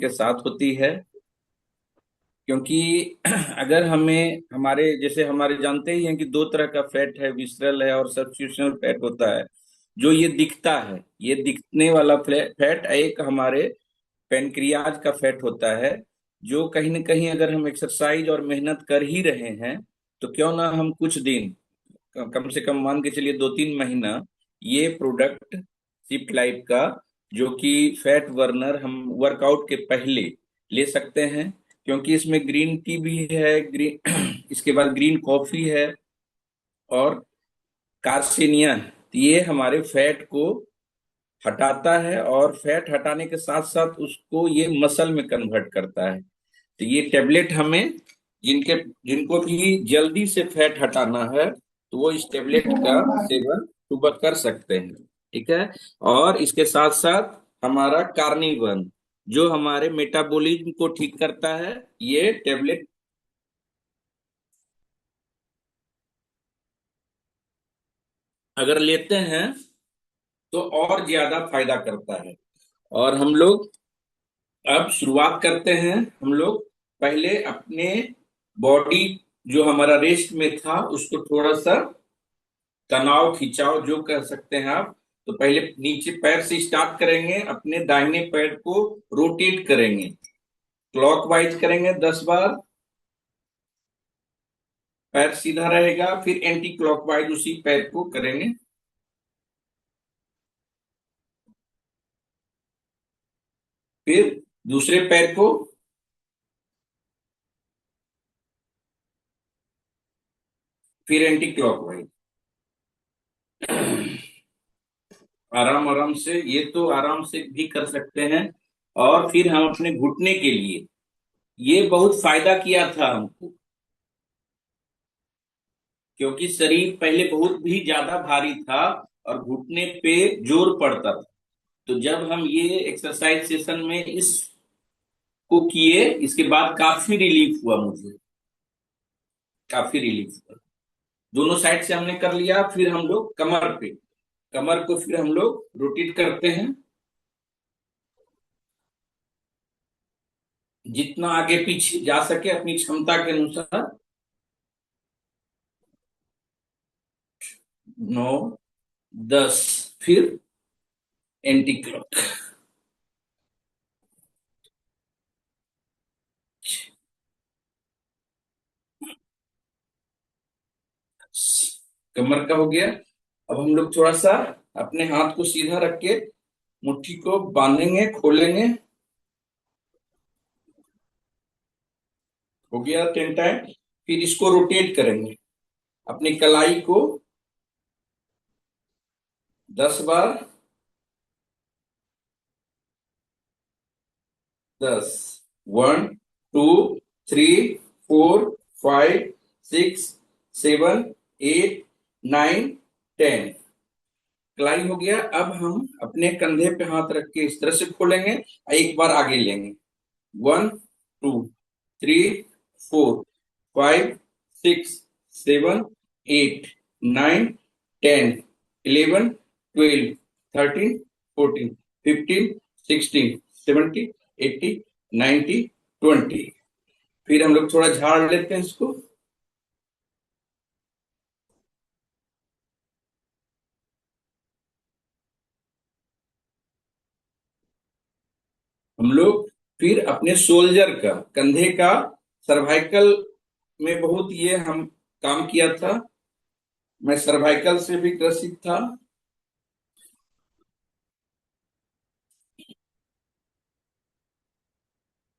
के साथ होती है। क्योंकि अगर हमें हमारे जैसे हमारे जानते ही हैं कि दो तरह का फैट है, विसरल है और सब्स्टिट्यूशनल फैट होता है। जो ये दिखता है, ये दिखने वाला फैट एक हमारे पेनक्रियाज का फैट होता है। जो कहीं ना कहीं अगर हम एक्सरसाइज और मेहनत कर ही रहे हैं तो क्यों ना हम कुछ दिन, कम से कम मान के चलिए 2-3 महीना, ये प्रोडक्ट सिप लाइफ का, जो कि फैट बर्नर, हम वर्कआउट के पहले ले सकते हैं। क्योंकि इसमें ग्रीन टी भी है, ग्रीन इसके बाद ग्रीन कॉफी है और कार्सिनियन। ये हमारे फैट को हटाता है और फैट हटाने के साथ साथ उसको ये मसल में कन्वर्ट करता है। तो ये टेबलेट हमें, जिनके जिनको भी जल्दी से फैट हटाना है तो वो इस टेबलेट का सेवन सुबह कर सकते हैं। ठीक है। और इसके साथ साथ हमारा कार्निवन, जो हमारे मेटाबॉलिज्म को ठीक करता है, ये टेबलेट अगर लेते हैं तो और ज्यादा फायदा करता है। और हम लोग अब शुरुआत करते हैं। हम लोग पहले अपने बॉडी, जो हमारा रेस्ट में था, उसको थोड़ा सा तनाव खिंचाव जो कह सकते हैं आप। तो पहले नीचे पैर से स्टार्ट करेंगे, अपने दाहिने पैर को रोटेट करेंगे, क्लॉकवाइज करेंगे 10 बार, पैर सीधा रहेगा। फिर एंटी क्लॉकवाइज उसी पैर को करेंगे। फिर दूसरे पैर को, फिर एंटी क्लॉकवाइज। आराम आराम से, ये तो आराम से भी कर सकते हैं। और फिर हम अपने घुटने के लिए, ये बहुत फायदा किया था हमको, क्योंकि शरीर पहले बहुत भी ज्यादा भारी था और घुटने पे जोर पड़ता था। तो जब हम ये एक्सरसाइज सेशन में इसको किए, इसके बाद काफी रिलीफ हुआ मुझे, काफी रिलीफ हुआ। दोनों साइड से हमने कर लिया। फिर हम लोग कमर पे, कमर को फिर हम लोग रोटेट करते हैं, जितना आगे पीछे जा सके अपनी क्षमता के अनुसार। 9, 10, फिर एंटी क्लॉक। कमर का हो गया। अब हम लोग थोड़ा सा अपने हाथ को सीधा रख के मुट्ठी को बांधेंगे, खोलेंगे। हो गया 10 टाइम। फिर इसको रोटेट करेंगे, अपनी कलाई को 10 बार। 10, 1, 2, 3, 4, 5, 6, 7, 8, 9, 10। कलाई हो गया। अब हम अपने कंधे पे हाथ रख के इस तरह से खोलेंगे, एक बार आगे लेंगे। 1, 2, 3, 4, 5, 6, 7, 8, 9, 10, 11, 12, 13, 14, 15, 16, 17, 18, 19, 20। फिर हम लोग थोड़ा झाड़ लेते हैं इसको। हम लोग फिर अपने शोल्जर का, कंधे का, सर्वाइकल में बहुत ये हम काम किया था। मैं सर्वाइकल से भी ग्रसित था।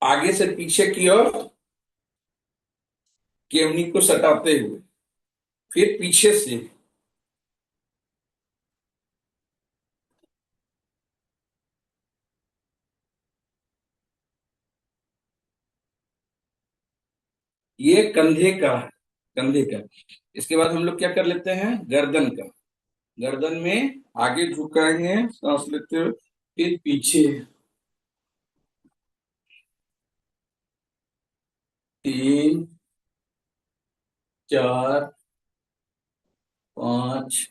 आगे से पीछे की ओर केवनी को सटाते हुए, फिर पीछे से। ये कंधे का, कंधे का। इसके बाद हम लोग क्या कर लेते हैं, गर्दन का। गर्दन में आगे झुकाएंगे सांस लेते हुए, फिर पीछे। 3, 4, 5,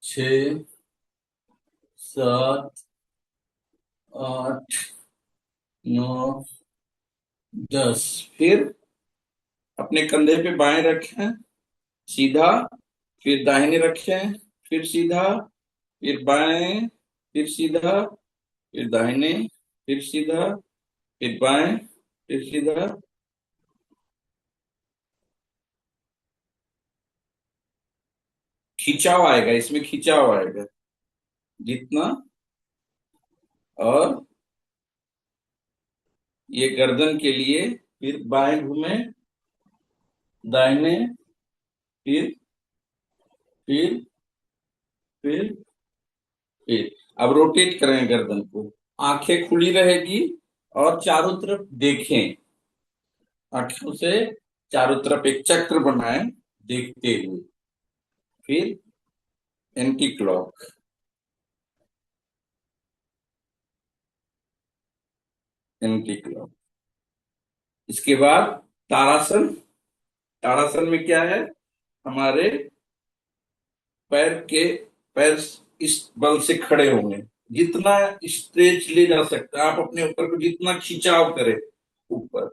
6, 7, 8, 9, 10। फिर अपने कंधे पे बाएं रखें, सीधा, फिर दाहिने रखें, फिर सीधा, फिर बाएं, फिर सीधा, फिर दाहिने, फिर सीधा, फिर बाएं, फिर सीधा। खिंचाव आएगा, इसमें खिंचाव आएगा जितना। और ये गर्दन के लिए, फिर बाएं घूमे, दाहिने, फिर फिर फिर फिर। अब रोटेट करें गर्दन को, आंखें खुली रहेगी और चारों तरफ देखें। आंखों से चारों तरफ एक चक्र बनाएं देखते हुए। फिर एंटी क्लॉक, एंटी क्लॉक। इसके बाद ताड़ासन। ताड़ासन में क्या है, हमारे पैर के पैर इस बल से खड़े होंगे, जितना स्ट्रेच ले जा सकते हैं आप अपने ऊपर को, जितना खिंचाव करें ऊपर,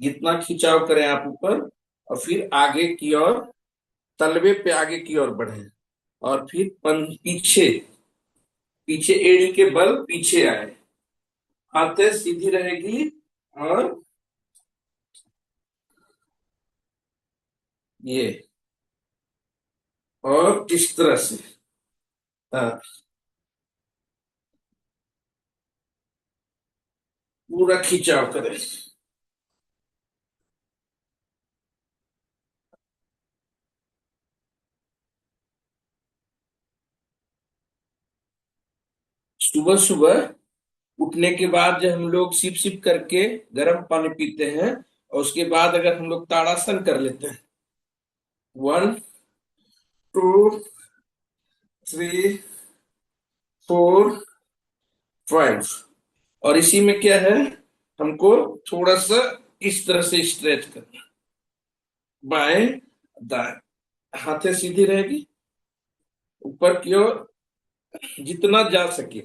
जितना खिंचाव करें आप ऊपर। और फिर आगे की ओर, तलवे पे आगे की ओर बढ़े। और फिर पीछे, पीछे एड़ी के बल पीछे आए, हाथे सीधी रहेगी। और ये, और इस तरह से। हाँ, पूरा खिंचाव करें। सुबह सुबह उठने के बाद जब हम लोग सिप सिप करके गर्म पानी पीते हैं, और उसके बाद अगर हम लोग ताड़ासन कर लेते हैं, 1, 2, 3, 4, 5। और इसी में क्या है, हमको थोड़ा सा इस तरह से स्ट्रेच करना, बाएं दाएं, हाथे सीधी रहेगी ऊपर की ओर, जितना जा सके।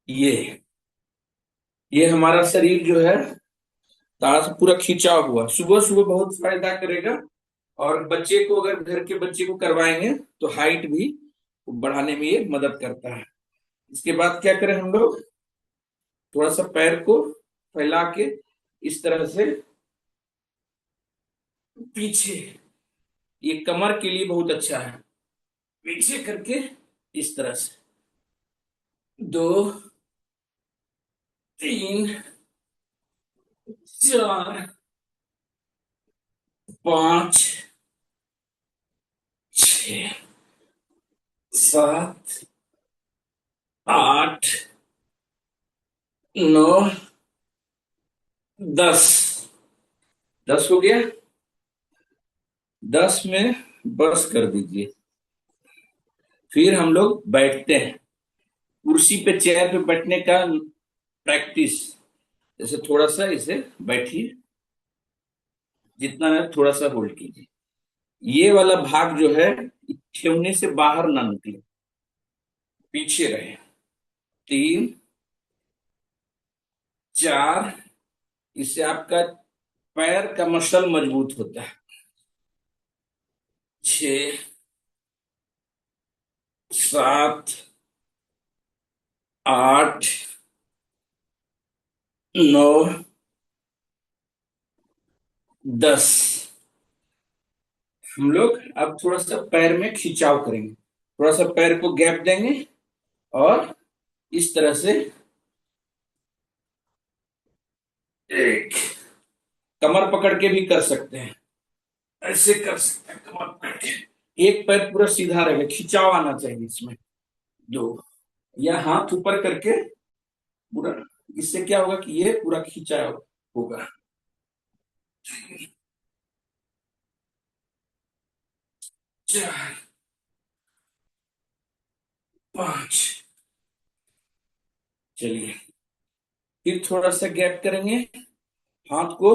ये हमारा शरीर जो है तारा से पूरा खींचा हुआ, सुबह सुबह बहुत फायदा करेगा। और बच्चे को, अगर घर के बच्चे को करवाएंगे तो हाइट भी बढ़ाने में ये मदद करता है। इसके बाद क्या करें हम लोग, थोड़ा सा पैर को फैला के इस तरह से पीछे, ये कमर के लिए बहुत अच्छा है, पीछे करके इस तरह से, 2, 3, 4, 5, 6, 7, 8, 9, 10। 10 हो गया। 10 में बस कर दीजिए। फिर हम लोग बैठते हैं, कुर्सी पे, चेयर पे बैठने का प्रैक्टिस। जैसे थोड़ा सा इसे बैठिए, जितना है थोड़ा सा होल्ड कीजिए। ये वाला भाग जो है, ठेवने से बाहर ना निकले, पीछे रहे। 3, 4, इससे आपका पैर का मसल मजबूत होता है। 6, 7, 8, 9, 10। हम लोग अब थोड़ा सा पैर में खिंचाव करेंगे, थोड़ा सा पैर को गैप देंगे, और इस तरह से एक, कमर पकड़ के भी कर सकते हैं, ऐसे कर सकते हैं कमर पकड़ के। एक पैर पूरा सीधा रहेगा, खिंचाव आना चाहिए इसमें। 2, या हाथ ऊपर करके पूरा, इससे क्या होगा कि ये पूरा खिंचाव होगा। 4, 5। चलिए, फिर थोड़ा सा गैप करेंगे, हाथ को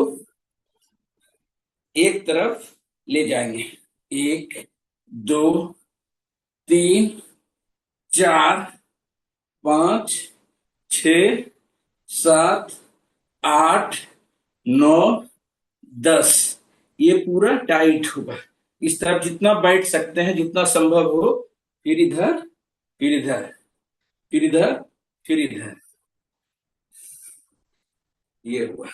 एक तरफ ले जाएंगे। 1, 2, 3, 4, 5, छ, सात, आठ, नौ, 10। ये पूरा टाइट होगा। इस तरफ जितना बैठ सकते हैं, जितना संभव हो। फिर इधर, फिर इधर, फिर इधर, फिर इधर। ये हुआ।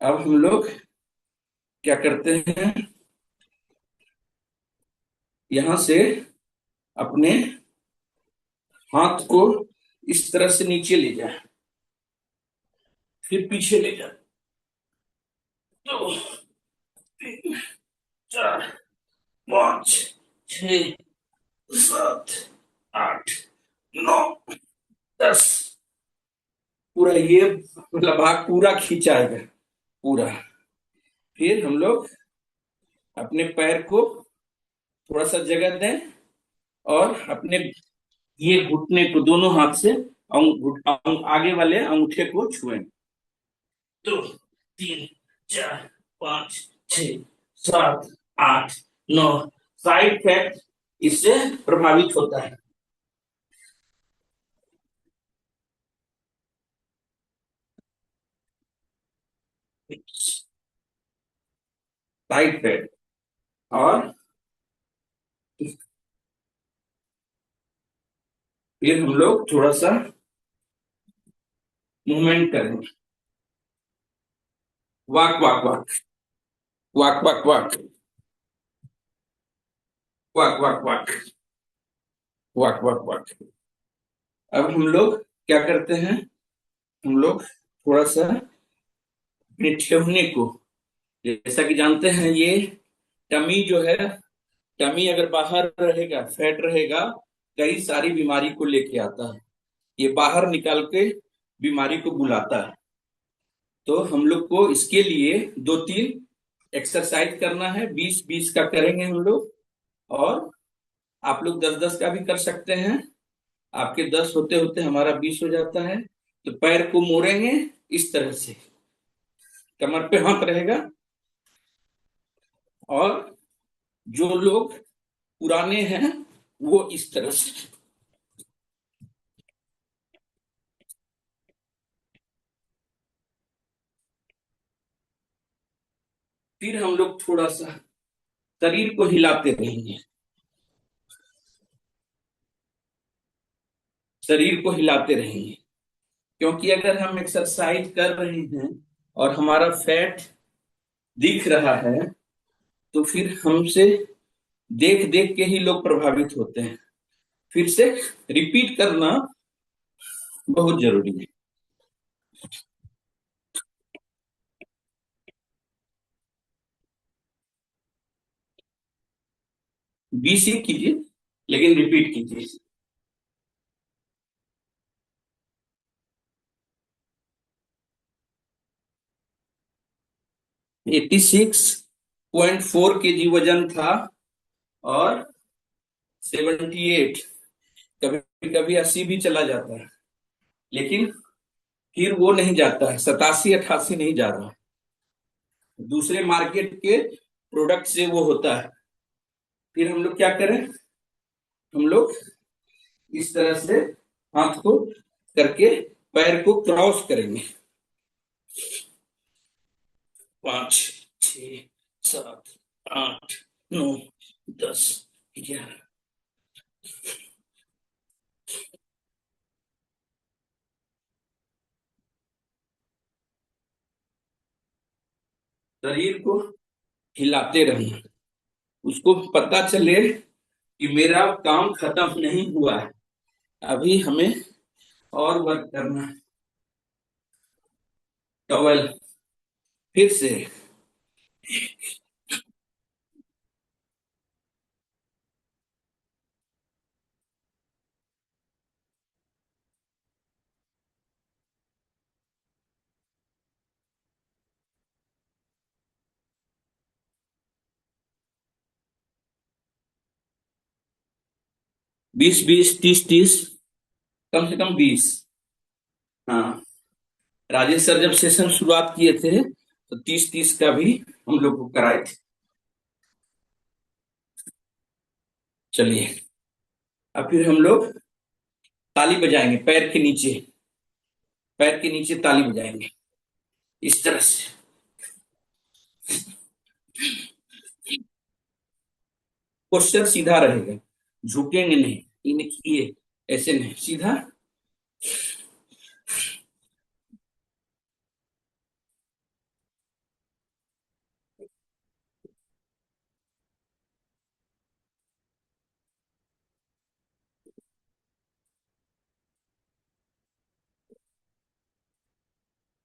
अब हम लोग क्या करते हैं, यहां से अपने हाथ को इस तरह से नीचे ले जाए, फिर पीछे ले जाए। 2, 3, 4, 5, 6, 7, 8, 9, 10। पूरा ये मतलब भाग पूरा खींचाएगा पूरा। फिर हम लोग अपने पैर को थोड़ा सा जगह दें और अपने ये घुटने को दोनों हाथ से आगे वाले अंगूठे को छुएं। 2, 3, 4, 5, 6, 7, 8, 9। साइड फैट इससे प्रभावित होता है। Side fat. और फिर हम लोग थोड़ा सा मूवमेंट करेंगे। वाक वाक वाक, वाक वाक वाक, वाक वाक वाक, वाक वाक वाक। अब हम लोग क्या करते हैं, हम लोग थोड़ा सा अपने ठेहुने को, जैसा कि जानते हैं ये टमी जो है, टमी अगर बाहर रहेगा, फैट रहेगा, कई सारी बीमारी को लेके आता है। ये बाहर निकाल के बीमारी को बुलाता है। तो हम लोग को इसके लिए 2-3 एक्सरसाइज करना है। 20-20 का करेंगे हम लोग। और आप लोग 10-10 का भी कर सकते हैं। आपके 10 होते होते हमारा 20 हो जाता है। तो पैर को मोड़ेंगे इस तरह से, कमर पे हाथ रहेगा। और जो लोग पुराने हैं वो इस तरह से। फिर हम लोग थोड़ा सा शरीर को हिलाते रहेंगे, शरीर को हिलाते रहेंगे। क्योंकि अगर हम एक्सरसाइज कर रहे हैं और हमारा फैट दिख रहा है, तो फिर हमसे देख देख के ही लोग प्रभावित होते हैं। फिर से रिपीट करना बहुत जरूरी है। 20 ही कीजिए, लेकिन रिपीट कीजिए। 86.4 kg वजन था। और 78, कभी कभी 80 भी चला जाता है। लेकिन फिर वो नहीं जाता है, 87-88 नहीं जा रहा है। दूसरे मार्केट के प्रोडक्ट से वो होता है। फिर हम लोग क्या करें, हम लोग इस तरह से हाथ को करके पैर को क्रॉस करेंगे। 5, 6, 7, 8, 9, 10, 11। शरीर को हिलाते रहना। उसको पता चले कि मेरा काम खत्म नहीं हुआ है, अभी हमें और वर्क करना है। टॉवल। फिर से। 20-20, 30-30, कम से कम 20। हाँ, राजेश सर जब सेशन शुरुआत किए थे तो 30-30 का भी हम लोग को कराए थे। चलिए, अब फिर हम लोग ताली बजाएंगे पैर के नीचे। पैर के नीचे ताली बजाएंगे इस तरह से। पोस्चर सीधा रहेगा, झुकेंगे नहीं, ये ऐसे नहीं, सीधा।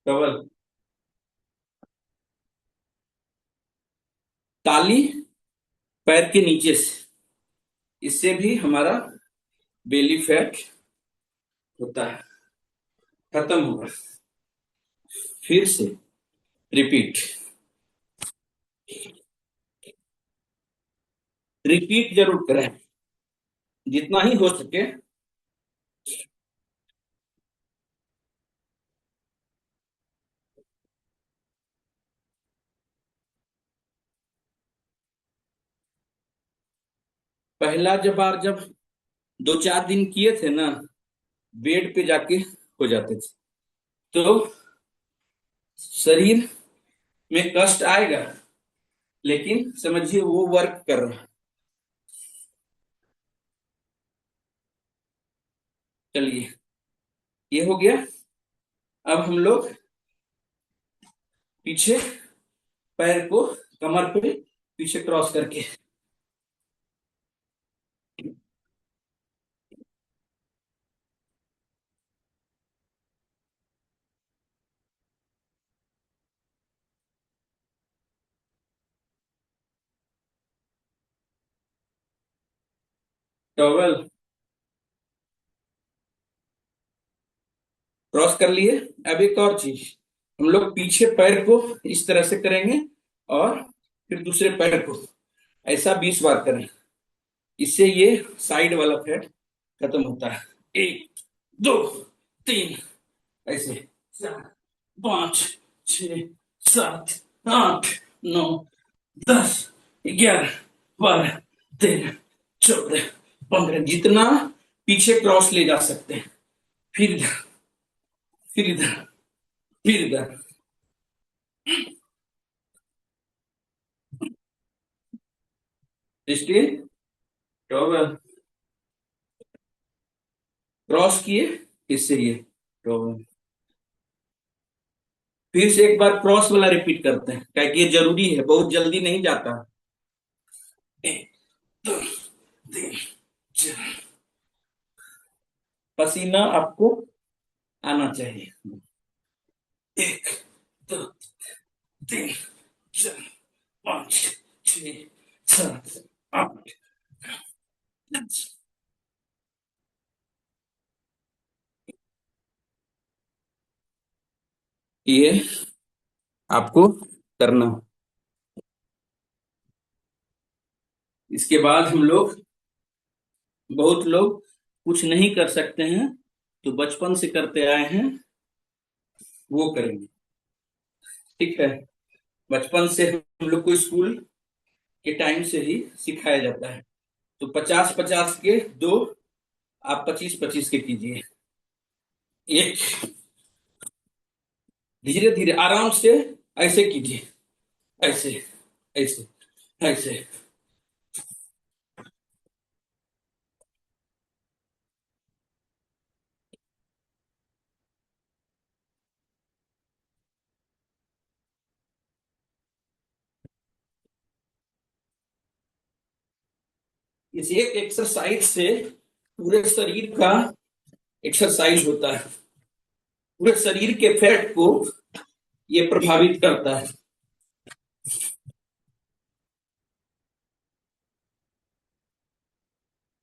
डबल ताली पैर के नीचे से, इससे भी हमारा बेली फैट होता है, खत्म होगा। फिर से रिपीट, रिपीट जरूर करें जितना ही हो सके। पहला जब बार जब 2-4 दिन किए थे ना, बेड पे जाके हो जाते थे, तो शरीर में कष्ट आएगा, लेकिन समझिए वो वर्क कर रहा है। चलिए, ये हो गया। अब हम लोग पीछे पैर को कमर पे पीछे क्रॉस करके, टॉवल क्रॉस कर लिए। अब एक और चीज, हम लोग पीछे पैर को इस तरह से करेंगे, और फिर दूसरे पैर को ऐसा 20 बार करें। इससे ये साइड वाला फैट खत्म होता है। 1, 2, 3, ऐसे 4, 5, 6, 7, 8, 9, 10, 11, 12, 13, 14, 15, जितना पीछे क्रॉस ले जा सकते हैं। फिर इधर, फिर इधर, फिर इधर। इसलिए टॉवल क्रॉस किए, इससे ये टॉवल। फिर से एक बार क्रॉस वाला रिपीट करते हैं, क्या ये जरूरी है, बहुत जल्दी नहीं जाता। 1, 2, 3, 4। पसीना आपको आना चाहिए। 1, 2, 3, 4, 5, 6, 7, 8, 10। ये आपको करना। इसके बाद हम लोग, बहुत लोग कुछ नहीं कर सकते हैं, तो बचपन से करते आए हैं, वो करेंगे। ठीक है, बचपन से हम लोग को स्कूल के टाइम से ही सिखाया जाता है। तो 50-50 के दो, आप 25-25 के कीजिए। एक, धीरे धीरे आराम से ऐसे कीजिए, ऐसे, ऐसे, ऐसे। इस एक एक्सरसाइज से पूरे शरीर का एक्सरसाइज होता है, पूरे शरीर के फैट को ये प्रभावित करता है।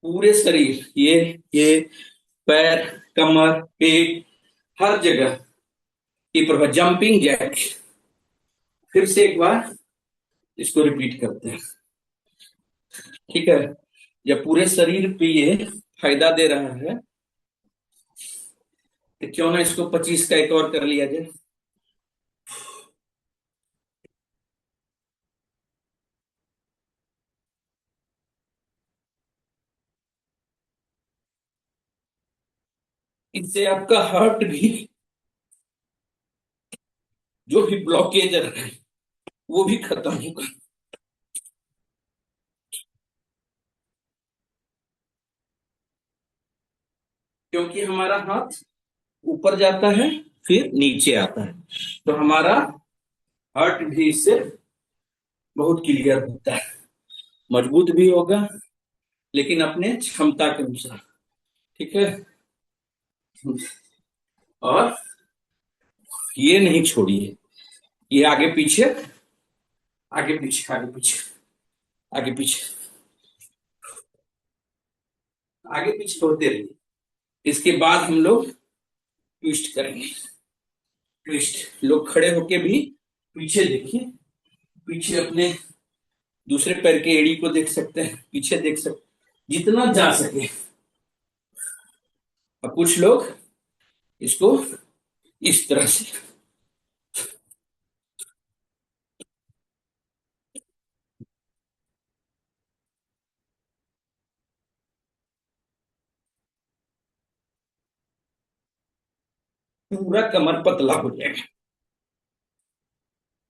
पूरे शरीर, ये पैर, कमर, पेट, हर जगह की प्रभाव। जंपिंग जैक, फिर से एक बार इसको रिपीट करते हैं। ठीक है, जब पूरे शरीर पे ये फायदा दे रहा है, तो क्यों ना इसको 25 का एक और कर लिया जाए। इससे आपका हार्ट भी जो भी ब्लॉकेज है वो भी खत्म होगा। क्योंकि हमारा हाथ ऊपर जाता है फिर नीचे आता है, तो हमारा हार्ट भी इससे बहुत क्लियर होता है, मजबूत भी होगा, लेकिन अपने क्षमता के अनुसार। ठीक है। और ये नहीं छोड़िए, ये आगे पीछे, आगे पीछे, आगे पीछे, आगे पीछे, आगे पीछे होते रहिए। इसके बाद हम लोग ट्विस्ट करेंगे। ट्विस्ट, लोग खड़े होके भी पीछे देखिए, पीछे अपने दूसरे पैर के एड़ी को देख सकते हैं, पीछे देख सकते, जितना जा सके। अब कुछ लोग इसको इस तरह से, पूरा कमर पतला हो जाएगा,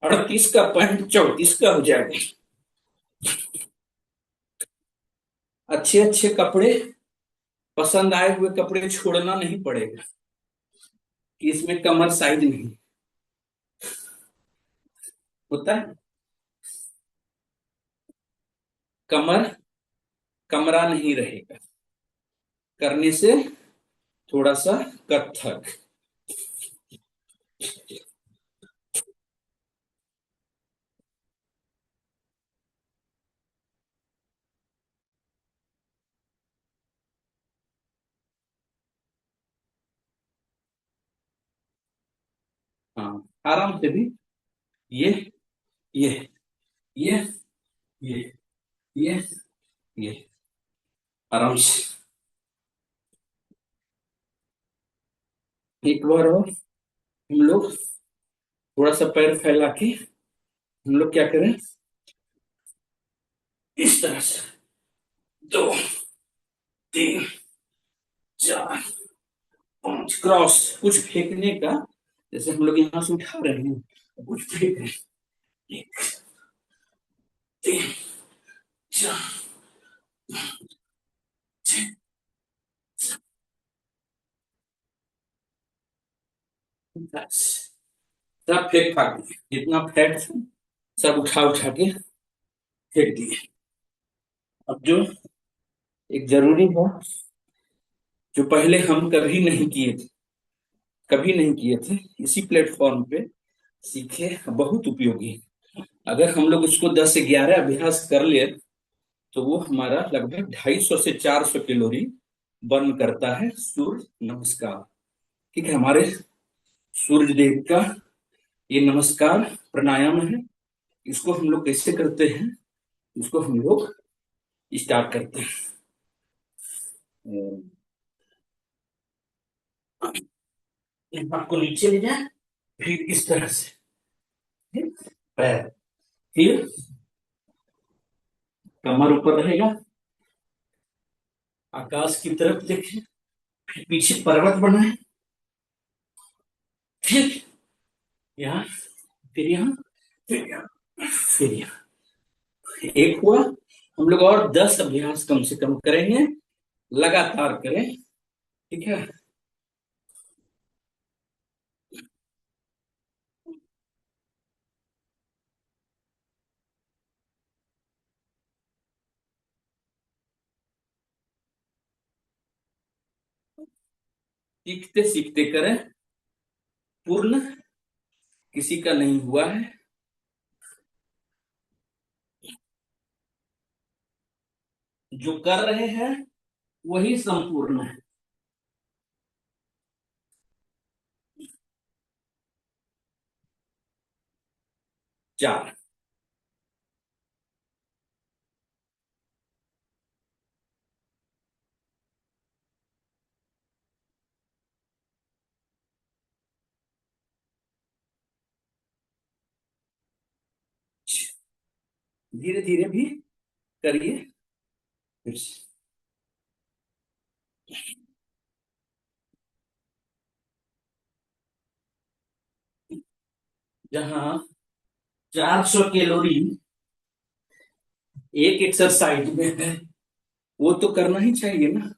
38 का पॉइंट 34 का हो जाएगा। अच्छे अच्छे कपड़े, पसंद आए हुए कपड़े छोड़ना नहीं पड़ेगा कि इसमें कमर साइज नहीं होता है। कमर कमरा नहीं रहेगा करने से, थोड़ा सा कथक। हाँ, आराम से भी, ये ये ये ये ये ये आराम से। एक बार और हम लोग थोड़ा सा पैर फैला के हम लोग क्या करें, इस तरह से, 2, 3, 4, 5, क्रॉस, कुछ फेंकने का, जैसे हम लोग यहाँ से उठा रहे हैं, कुछ फेंक रहे हैं। 1, 3, 4, 6, बस। सब फेंक फाक दिए, जितना फैट था सब उठा उठा के फेंक दिए। अब जो एक जरूरी है, जो पहले हम कभी नहीं किए थे, कभी नहीं किए थे, इसी प्लेटफॉर्म पे सीखे, बहुत उपयोगी। अगर हम लोग उसको 10 से 11 अभ्यास कर ले, तो वो हमारा लगभग 250 से 400 कैलोरी बर्न करता है सूर्य नमस्कार। ठीक है, हमारे सूर्य देव का ये नमस्कार प्राणायाम है। इसको हम लोग कैसे करते हैं, इसको हम लोग स्टार्ट करते हैं। आपको नीचे ले जाए, फिर इस तरह से, ठीक? पैर, फिर कमर ऊपर रहेगा, आकाश की तरफ देखें, फिर पीछे पर्वत बनाए, फिर यहाँ, फिर यहाँ, फिर यहाँ, फिर यहाँ। एक हुआ, हम लोग और 10 अभ्यास कम से कम करेंगे, लगातार करें। ठीक है। सीखते सीखते करें, पूर्ण किसी का नहीं हुआ है। जो कर रहे हैं वही संपूर्ण है। 4, धीरे धीरे भी करिए, फिर से। जहाँ 400 कैलोरी एक एक्सरसाइज में है, वो तो करना ही चाहिए ना।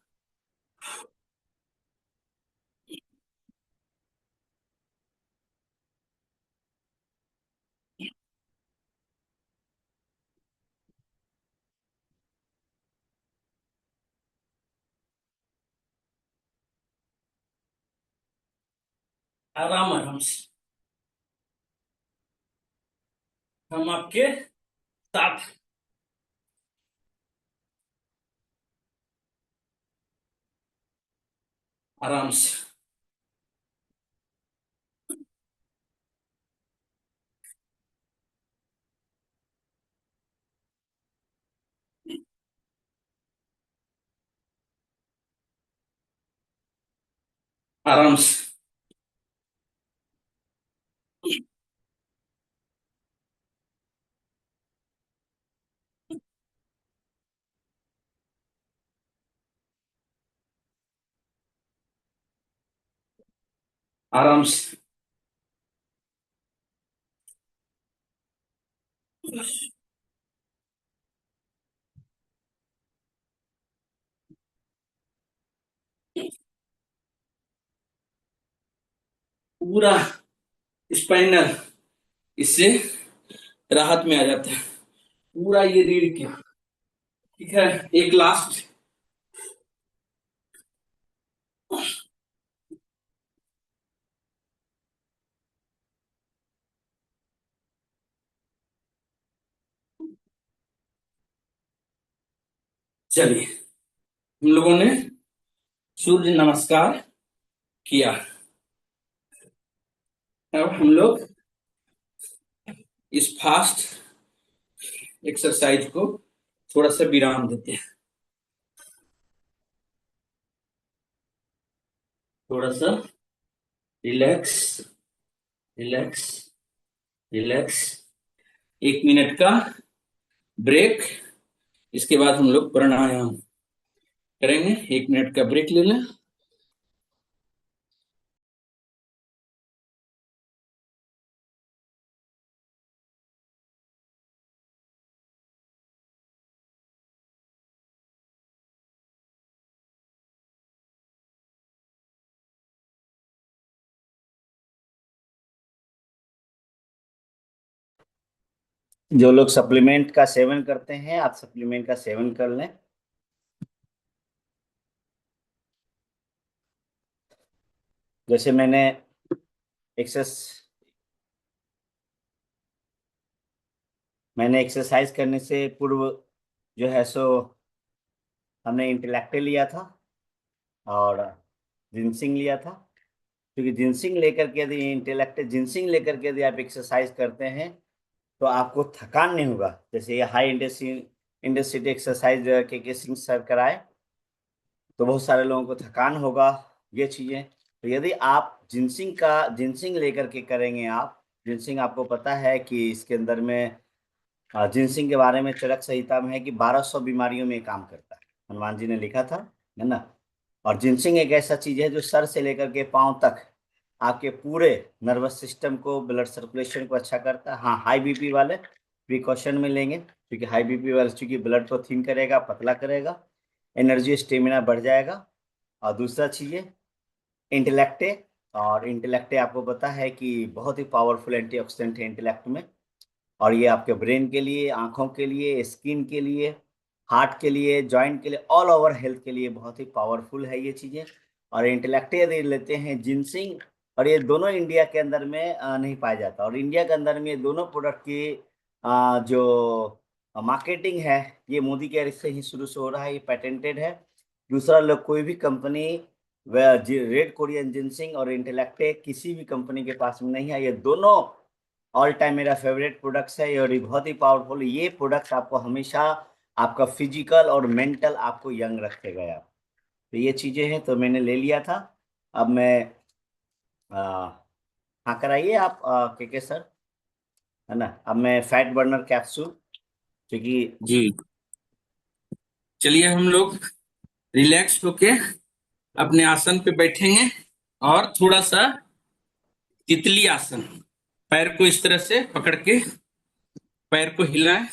आराम आराम से हम आपके साथ। आराम से। आराम से। आराम से। पूरा स्पाइनल इससे राहत में आ जाता है। पूरा ये रीढ़ के। ठीक है। एक लास्ट। चलिए, हम लोगों ने सूर्य नमस्कार किया। अब हम लोग इस फास्ट एक्सरसाइज को थोड़ा सा विराम देते हैं। थोड़ा सा रिलैक्स। रिलैक्स। रिलैक्स। 1 मिनट का ब्रेक। इसके बाद हम लोग प्राणायाम करेंगे। 1 मिनट का ब्रेक ले लें। जो लोग सप्लीमेंट का सेवन करते हैं, आप सप्लीमेंट का सेवन कर लें। जैसे एक्सस मैंने एक्सरसाइज करने से पूर्व जो है सो हमने इंटेलेक्टे लिया था और जिनसिंग लिया था। क्योंकि जिनसिंग लेकर के यदि इंटेलेक्ट जिनसिंग लेकर के यदि आप एक्सरसाइज करते हैं तो आपको थकान नहीं होगा। जैसे ये हाई इंटेंसिटी एक्सरसाइज के सिंह सर कराए तो बहुत सारे लोगों को थकान होगा। ये चीजें तो यदि आप जिनसिंग लेकर के करेंगे, आप जिनसिंग आपको पता है कि इसके अंदर में जिनसिंग के बारे में चरक संहिता में है कि 1200 बीमारियों में ये काम करता है। हनुमान जी ने लिखा था, है ना। और जिनसिंग एक ऐसा चीज है जो सर से लेकर के पांव तक आपके पूरे नर्वस सिस्टम को, ब्लड सर्कुलेशन को अच्छा करता है। हाँ, हाई बीपी वाले प्रिकॉशन में लेंगे, क्योंकि हाई बीपी वाले चूंकि ब्लड को थिन करेगा, पतला करेगा, एनर्जी स्टेमिना बढ़ जाएगा। और दूसरा चीज है इंटेलेक्टे। और इंटेलेक्टे आपको पता है कि बहुत ही पावरफुल एंटीऑक्सीडेंट है इंटेलेक्ट में। और ये आपके ब्रेन के लिए, आंखों के लिए, स्किन के लिए, हार्ट के लिए, जॉइंट के लिए, ऑल ओवर हेल्थ के लिए बहुत ही पावरफुल है ये चीजें। और इंटेलेक्ट यदि लेते हैं जिनसिंग, और ये दोनों इंडिया के अंदर में नहीं पाया जाता। और इंडिया के अंदर में ये दोनों प्रोडक्ट की जो मार्केटिंग है, ये मोदी के से ही शुरू से हो रहा है, ये पेटेंटेड है। दूसरा लोग कोई भी कंपनी रेड कोरियन जिनसिंग और इंटेलेक्टे किसी भी कंपनी के पास में नहीं है। ये दोनों ऑल टाइम मेरा फेवरेट प्रोडक्ट्स है और ये बहुत ही पावरफुल। ये प्रोडक्ट आपको हमेशा आपका फिजिकल और मेंटल आपको यंग रखेगा यार। तो ये चीजें हैं, तो मैंने ले लिया था। अब मैं हाँ, कराइए आप के सर, है ना। अब मैं फैट बर्नर कैप्सूल, क्योंकि जी, चलिए हम लोग रिलैक्स होके अपने आसन पे बैठेंगे और थोड़ा सा तितली आसन पैर को इस तरह से पकड़ के पैर को हिलाएं,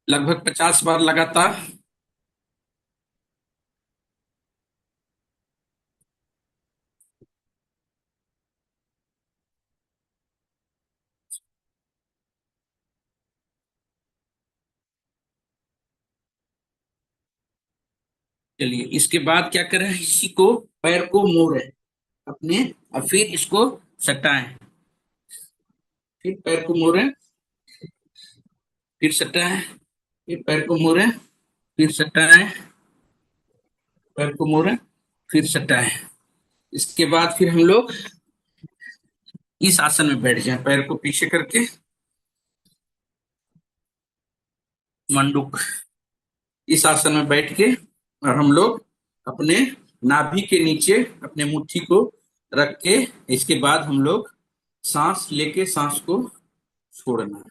लगभग 50 बार लगातार। चलिए, इसके बाद क्या करें, इसी को पैर को मोड़ें अपने, और फिर इसको सटाएं, फिर पैर को मोड़ें, फिर सटाएं, फिर पैर को मोड़ें, फिर सटाएं, पैर को मोड़ें, फिर सटाएं। इसके बाद फिर हम लोग इस आसन में बैठ जाएं, पैर को पीछे करके, मंडूक। इस आसन में बैठ के और हम लोग अपने नाभि के नीचे अपने मुट्ठी को रख के, इसके बाद हम लोग सांस लेके सांस को छोड़ना।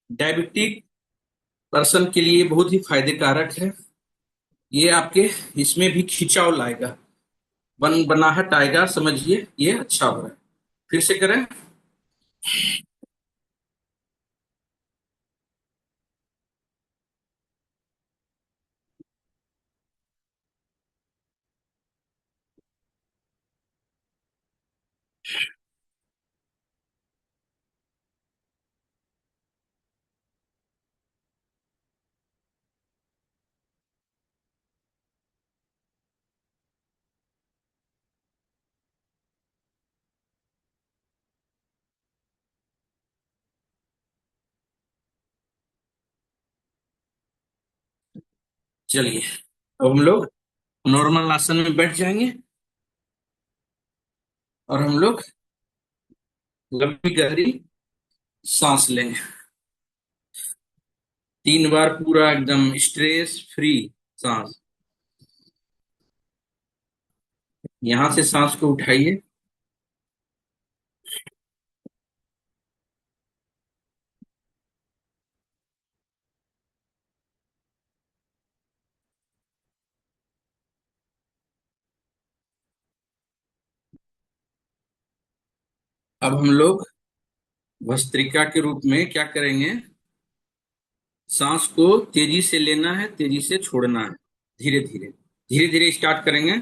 डायबिटिक पर्सन के लिए बहुत ही फायदे कारक है ये। आपके इसमें भी खिंचाव लाएगा, बनाहट आएगा, समझिए ये अच्छा हो रहा है। फिर से करें। चलिए, अब हम लोग नॉर्मल आसन में बैठ जाएंगे और हम लोग लंबी गहरी सांस लेंगे। 3 बार पूरा एकदम स्ट्रेस फ्री सांस। यहां से सांस को उठाइए। अब हम लोग भस्त्रिका के रूप में क्या करेंगे, सांस को तेजी से लेना है, तेजी से छोड़ना है, धीरे धीरे धीरे धीरे स्टार्ट करेंगे।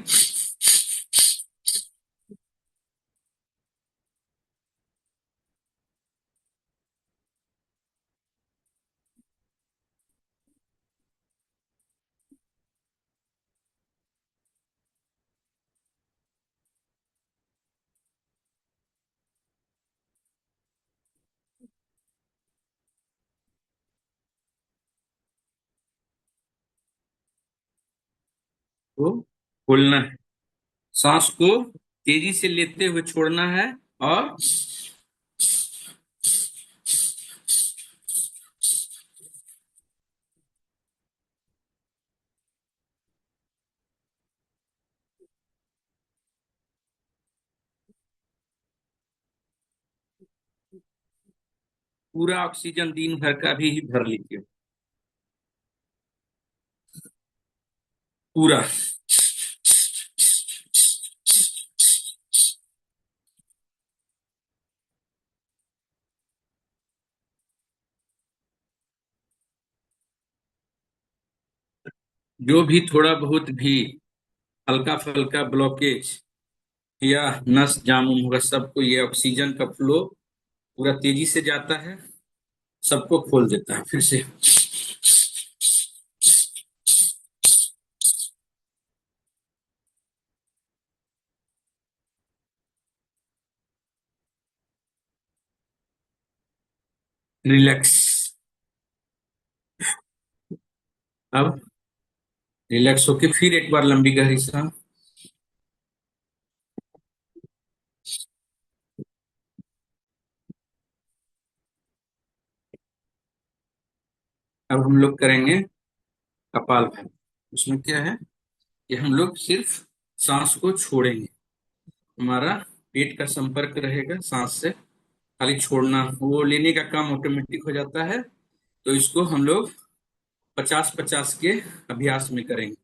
तो खोलना है, सांस को तेजी से लेते हुए छोड़ना है, और पूरा ऑक्सीजन दिन भर का भी भर लीजिए, पूरा। जो भी थोड़ा बहुत भी हल्का फुल्का ब्लॉकेज या नस जाम होगा, सबको ये ऑक्सीजन का फ्लो पूरा तेजी से जाता है, सबको खोल देता है। फिर से रिलैक्स। अब रिलैक्स होके फिर एक बार लंबी गहरी सांस। अब हम लोग करेंगे कपालभाति। उसमें क्या है कि हम लोग सिर्फ सांस को छोड़ेंगे, हमारा पेट का संपर्क रहेगा सांस से, खाली छोड़ना, वो लेने का काम ऑटोमेटिक हो जाता है। तो इसको हम लोग 50-50 के अभ्यास में करेंगे।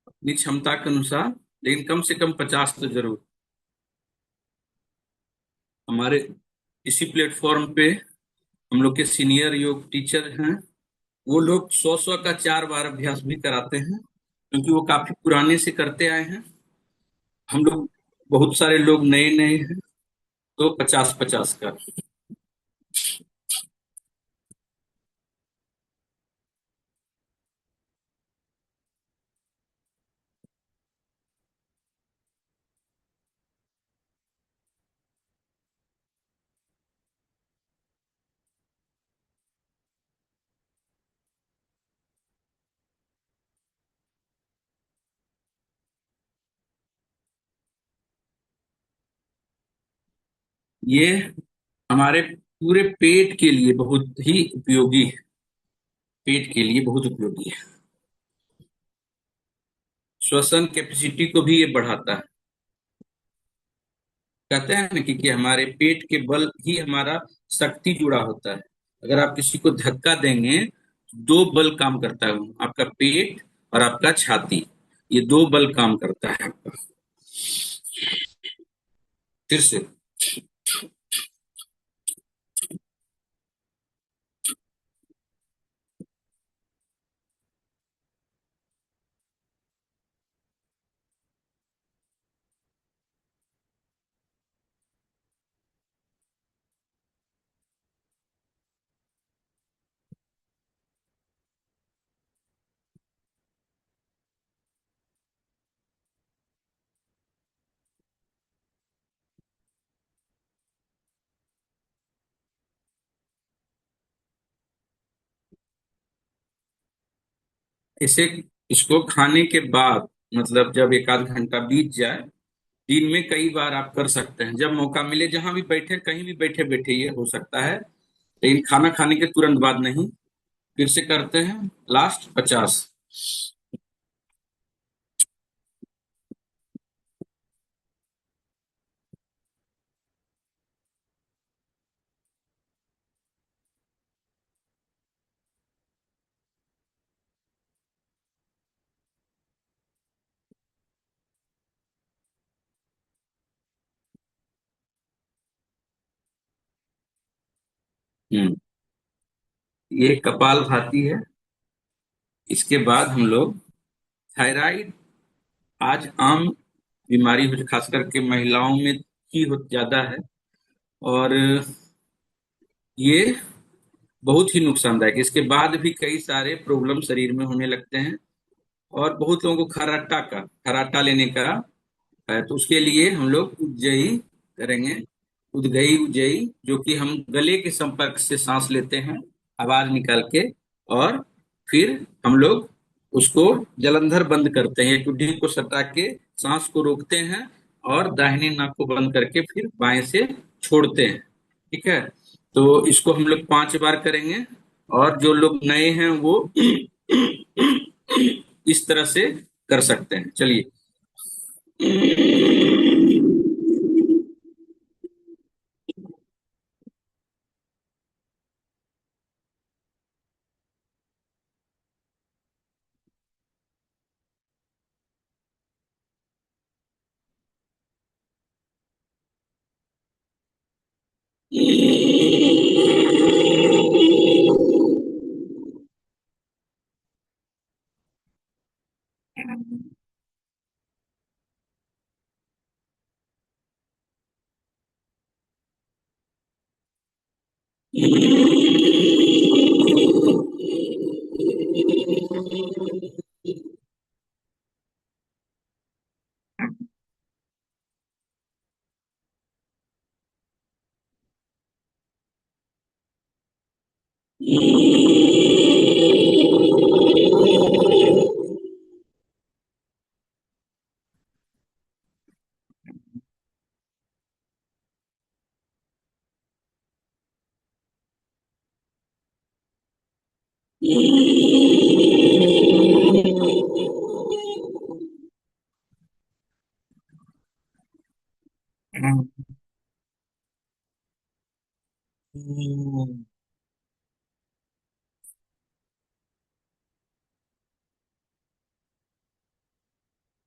अपनी क्षमता के अनुसार, लेकिन कम से कम 50 तो जरूर। हमारे इसी प्लेटफॉर्म पे हम लोग के सीनियर योग टीचर हैं, वो लोग 100-100 का 4 बार अभ्यास भी कराते हैं, क्योंकि वो काफी पुराने से करते आए हैं। हम लोग बहुत सारे लोग नए नए हैं, तो 50-50 का। ये हमारे पूरे पेट के लिए बहुत ही उपयोगी है। पेट के लिए बहुत उपयोगी है। श्वसन कैपेसिटी को भी ये बढ़ाता है। कहते हैं ना कि हमारे पेट के बल ही हमारा शक्ति जुड़ा होता है। अगर आप किसी को धक्का देंगे तो दो बल काम करता है, आपका पेट और आपका छाती, ये दो बल काम करता है आपका। फिर से। इसे इसको खाने के बाद, मतलब जब 1 आध घंटा बीत जाए, दिन में कई बार आप कर सकते हैं, जब मौका मिले, जहां भी बैठे, कहीं भी बैठे बैठे ये हो सकता है, लेकिन खाना खाने के तुरंत बाद नहीं। फिर से करते हैं, लास्ट 50। हम्म। ये कपालभाति है। इसके बाद हम लोग थायराइड, आज आम बीमारी हो, खास करके महिलाओं में ही हो ज्यादा है, और ये बहुत ही नुकसानदायक है। इसके बाद भी कई सारे प्रॉब्लम शरीर में होने लगते हैं, और बहुत लोगों को खर्राटा लेने का है, तो उसके लिए हम लोग उज्जयी करेंगे। उदगई उज्जयी, जो कि हम गले के संपर्क से सांस लेते हैं, आवाज निकाल के, और फिर हम लोग उसको जलंधर बंद करते हैं, टुड्डी को सटा के सांस को रोकते हैं, और दाहिने नाक को बंद करके फिर बाएं से छोड़ते हैं। ठीक है। तो इसको हम लोग 5 बार करेंगे, और जो लोग नए हैं वो इस तरह से कर सकते हैं। चलिए।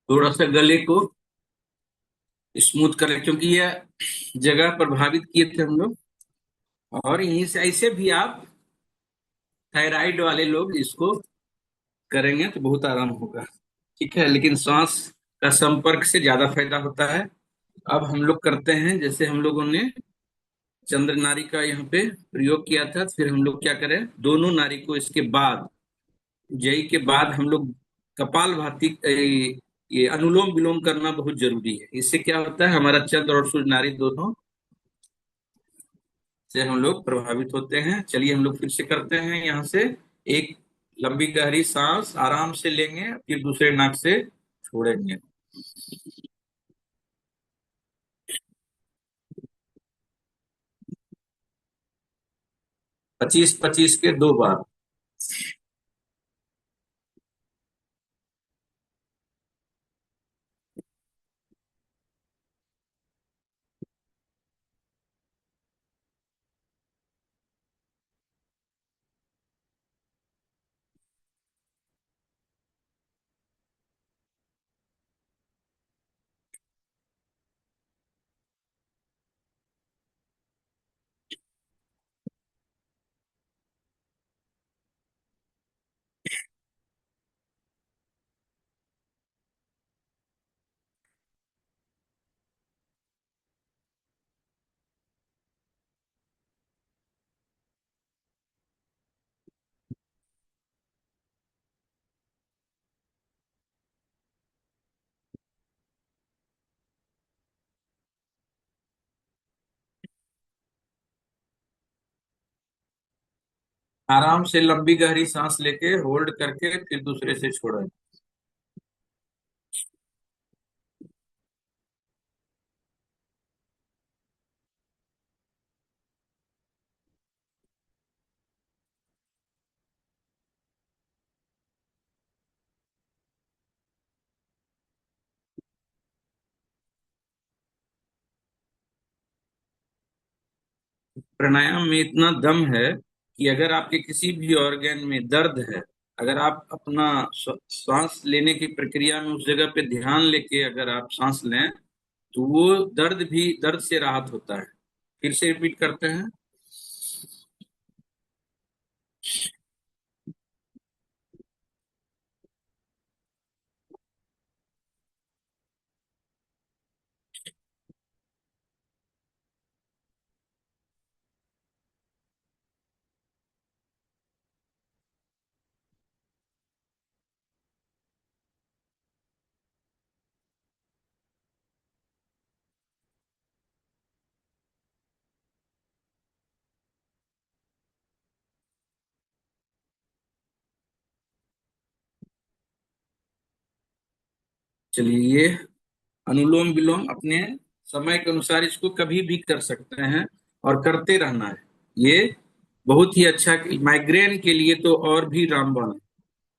थोड़ा सा गले को स्मूथ करें, क्योंकि यह जगह प्रभावित किए थे हम लोग। और यहीं से ऐसे भी आप थायराइड वाले लोग इसको करेंगे तो बहुत आराम होगा। ठीक है, लेकिन सांस का संपर्क से ज्यादा फायदा होता है। अब हम लोग करते हैं, जैसे हम लोगों ने चंद्र नारी का यहाँ पे प्रयोग किया था, फिर हम लोग क्या करें, दोनों नारी को इसके बाद, जय के बाद हम लोग कपाल भाती ये अनुलोम विलोम करना बहुत जरूरी है। इससे क्या होता है, हमारा चंद्र और सूर्य नारी दोनों से हम लोग प्रभावित होते हैं। चलिए हम लोग फिर से करते हैं। यहाँ से एक लंबी गहरी सांस आराम से लेंगे, फिर दूसरे नाक से छोड़ेंगे। 25-25 के 2 बार। आराम से लंबी गहरी सांस लेके होल्ड करके फिर दूसरे से छोड़ें। प्राणायाम में इतना दम है कि अगर आपके किसी भी ऑर्गन में दर्द है, अगर आप अपना सांस लेने की प्रक्रिया में उस जगह पे ध्यान लेके अगर आप सांस लें, तो वो दर्द से राहत होता है। फिर से रिपीट करते हैं। चलिए, ये अनुलोम विलोम अपने समय के अनुसार इसको कभी भी कर सकते हैं और करते रहना है। ये बहुत ही अच्छा, माइग्रेन के लिए तो और भी रामबाण है।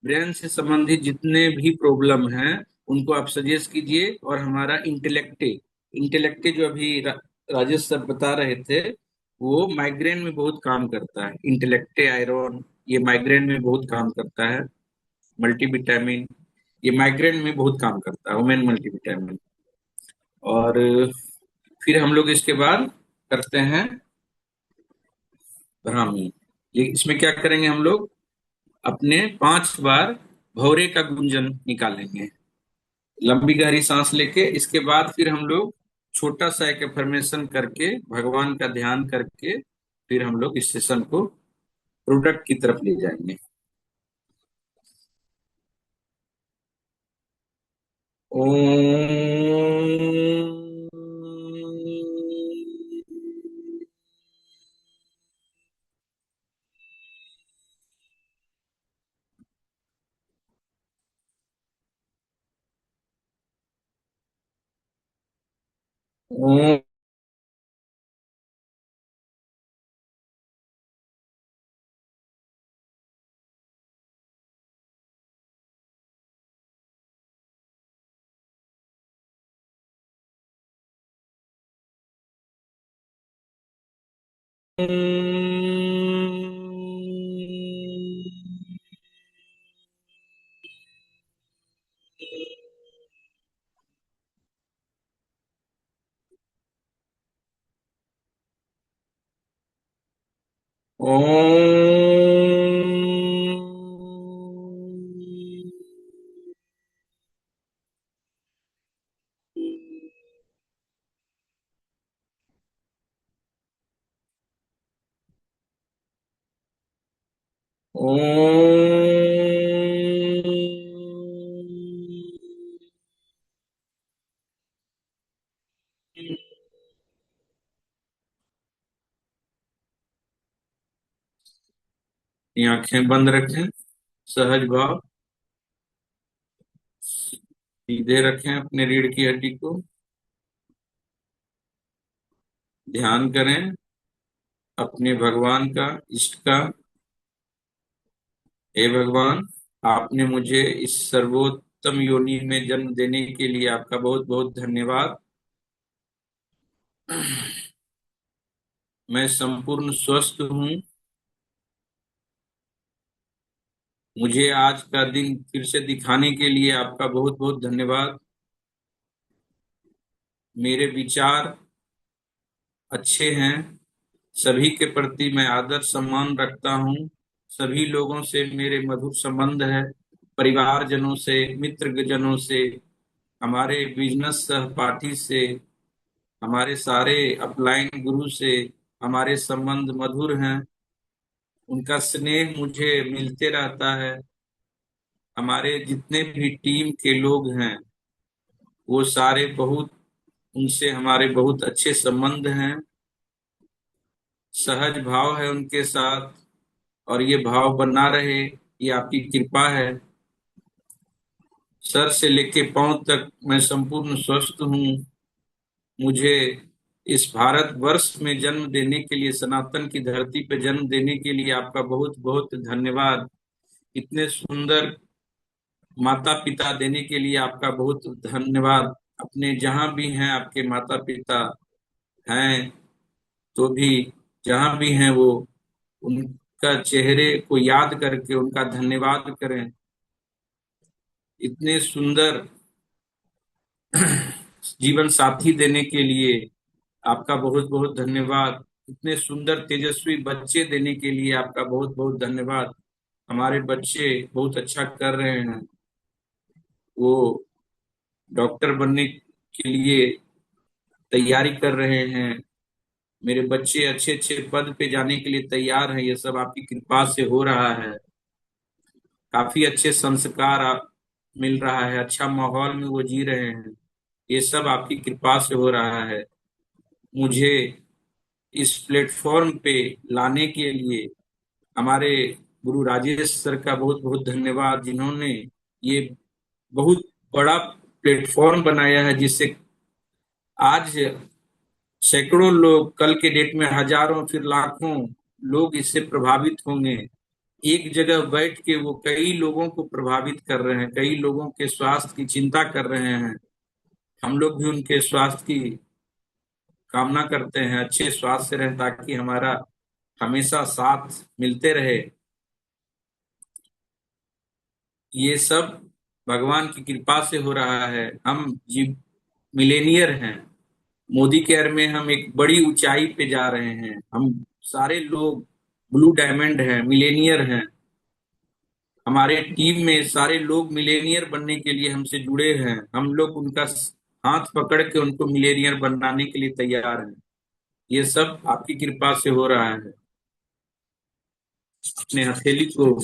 ब्रेन से संबंधित जितने भी प्रॉब्लम हैं उनको आप सजेस्ट कीजिए। और हमारा इंटेलेक्टे, इंटेलेक्टे जो अभी राजेश सर बता रहे थे, वो माइग्रेन में बहुत काम करता है। इंटेलेक्टे आयरन, ये माइग्रेन में बहुत काम करता है। मल्टीविटामिन, ये माइग्रेन में बहुत काम करता है, ओमेन मल्टीविटामिन। और फिर हम लोग इसके बाद करते हैं ब्राह्मी। ये इसमें क्या करेंगे, हम लोग अपने 5 बार भौरे का गुंजन निकालेंगे, लंबी गहरी सांस लेके। इसके बाद फिर हम लोग छोटा सा एक एफर्मेशन करके, भगवान का ध्यान करके, फिर हम लोग इस सेशन को प्रोडक्ट की तरफ ले जाएंगे। ओम। ओम। ओम। ये आंखें बंद रखें, सहज भाव, सीधे रखें अपने रीढ़ की हड्डी को, ध्यान करें अपने भगवान का, इष्ट का। हे भगवान, आपने मुझे इस सर्वोत्तम योनि में जन्म देने के लिए आपका बहुत बहुत धन्यवाद। मैं संपूर्ण स्वस्थ हूँ। मुझे आज का दिन फिर से दिखाने के लिए आपका बहुत बहुत धन्यवाद। मेरे विचार अच्छे हैं, सभी के प्रति मैं आदर सम्मान रखता हूँ। सभी लोगों से मेरे मधुर संबंध है, परिवारजनों से, मित्रजनों से, हमारे बिजनेस सहपाठी से, हमारे सारे अपलाइन गुरु से हमारे संबंध मधुर हैं। उनका स्नेह मुझे मिलते रहता है। हमारे जितने भी टीम के लोग हैं वो सारे बहुत, उनसे हमारे बहुत अच्छे संबंध हैं, सहज भाव है उनके साथ, और ये भाव बना रहे, ये आपकी कृपा है। सर से लेके पांव तक मैं संपूर्ण स्वस्थ हूँ। मुझे इस भारत वर्ष में जन्म देने के लिए, सनातन की धरती पे जन्म देने के लिए आपका बहुत बहुत धन्यवाद। इतने सुंदर माता पिता देने के लिए आपका बहुत धन्यवाद। अपने जहां भी हैं आपके माता पिता हैं, तो भी जहां भी हैं वो, उनका चेहरे को याद करके उनका धन्यवाद करें। इतने सुंदर जीवन साथी देने के लिए आपका बहुत बहुत धन्यवाद। इतने सुंदर तेजस्वी बच्चे देने के लिए आपका बहुत बहुत धन्यवाद। हमारे बच्चे बहुत अच्छा कर रहे हैं, वो डॉक्टर बनने के लिए तैयारी कर रहे हैं। मेरे बच्चे अच्छे अच्छे पद पे जाने के लिए तैयार हैं। ये सब आपकी कृपा से हो रहा है। काफी अच्छे संस्कार आप मिल रहा है, अच्छा माहौल में वो जी रहे हैं। ये सब आपकी कृपा से हो रहा है। मुझे इस प्लेटफॉर्म पे लाने के लिए हमारे गुरु राजेश सर का बहुत बहुत धन्यवाद, जिन्होंने ये बहुत बड़ा प्लेटफॉर्म बनाया है, जिससे आज सैकड़ों लोग, कल के डेट में हजारों फिर लाखों लोग इससे प्रभावित होंगे। एक जगह बैठ के वो कई लोगों को प्रभावित कर रहे हैं, कई लोगों के स्वास्थ्य की चिंता कर रहे हैं। हम लोग भी उनके स्वास्थ्य की कामना करते हैं, अच्छे स्वास्थ्य से रहें ताकि हमारा हमेशा साथ मिलते रहे। ये सब भगवान की कृपा से हो रहा है। हम जी मिलेनियर हैं। मोदी केयर में हम एक बड़ी ऊंचाई पे जा रहे हैं। हम सारे लोग ब्लू डायमंड हैं, मिलेनियर हैं। हमारे टीम में सारे लोग मिलेनियर बनने के लिए हमसे जुड़े हैं। हम लोग उनका हाथ पकड़ के उनको मिलेनियर बनाने के लिए तैयार हैं। ये सब आपकी कृपा से हो रहा है। अपने हथेली को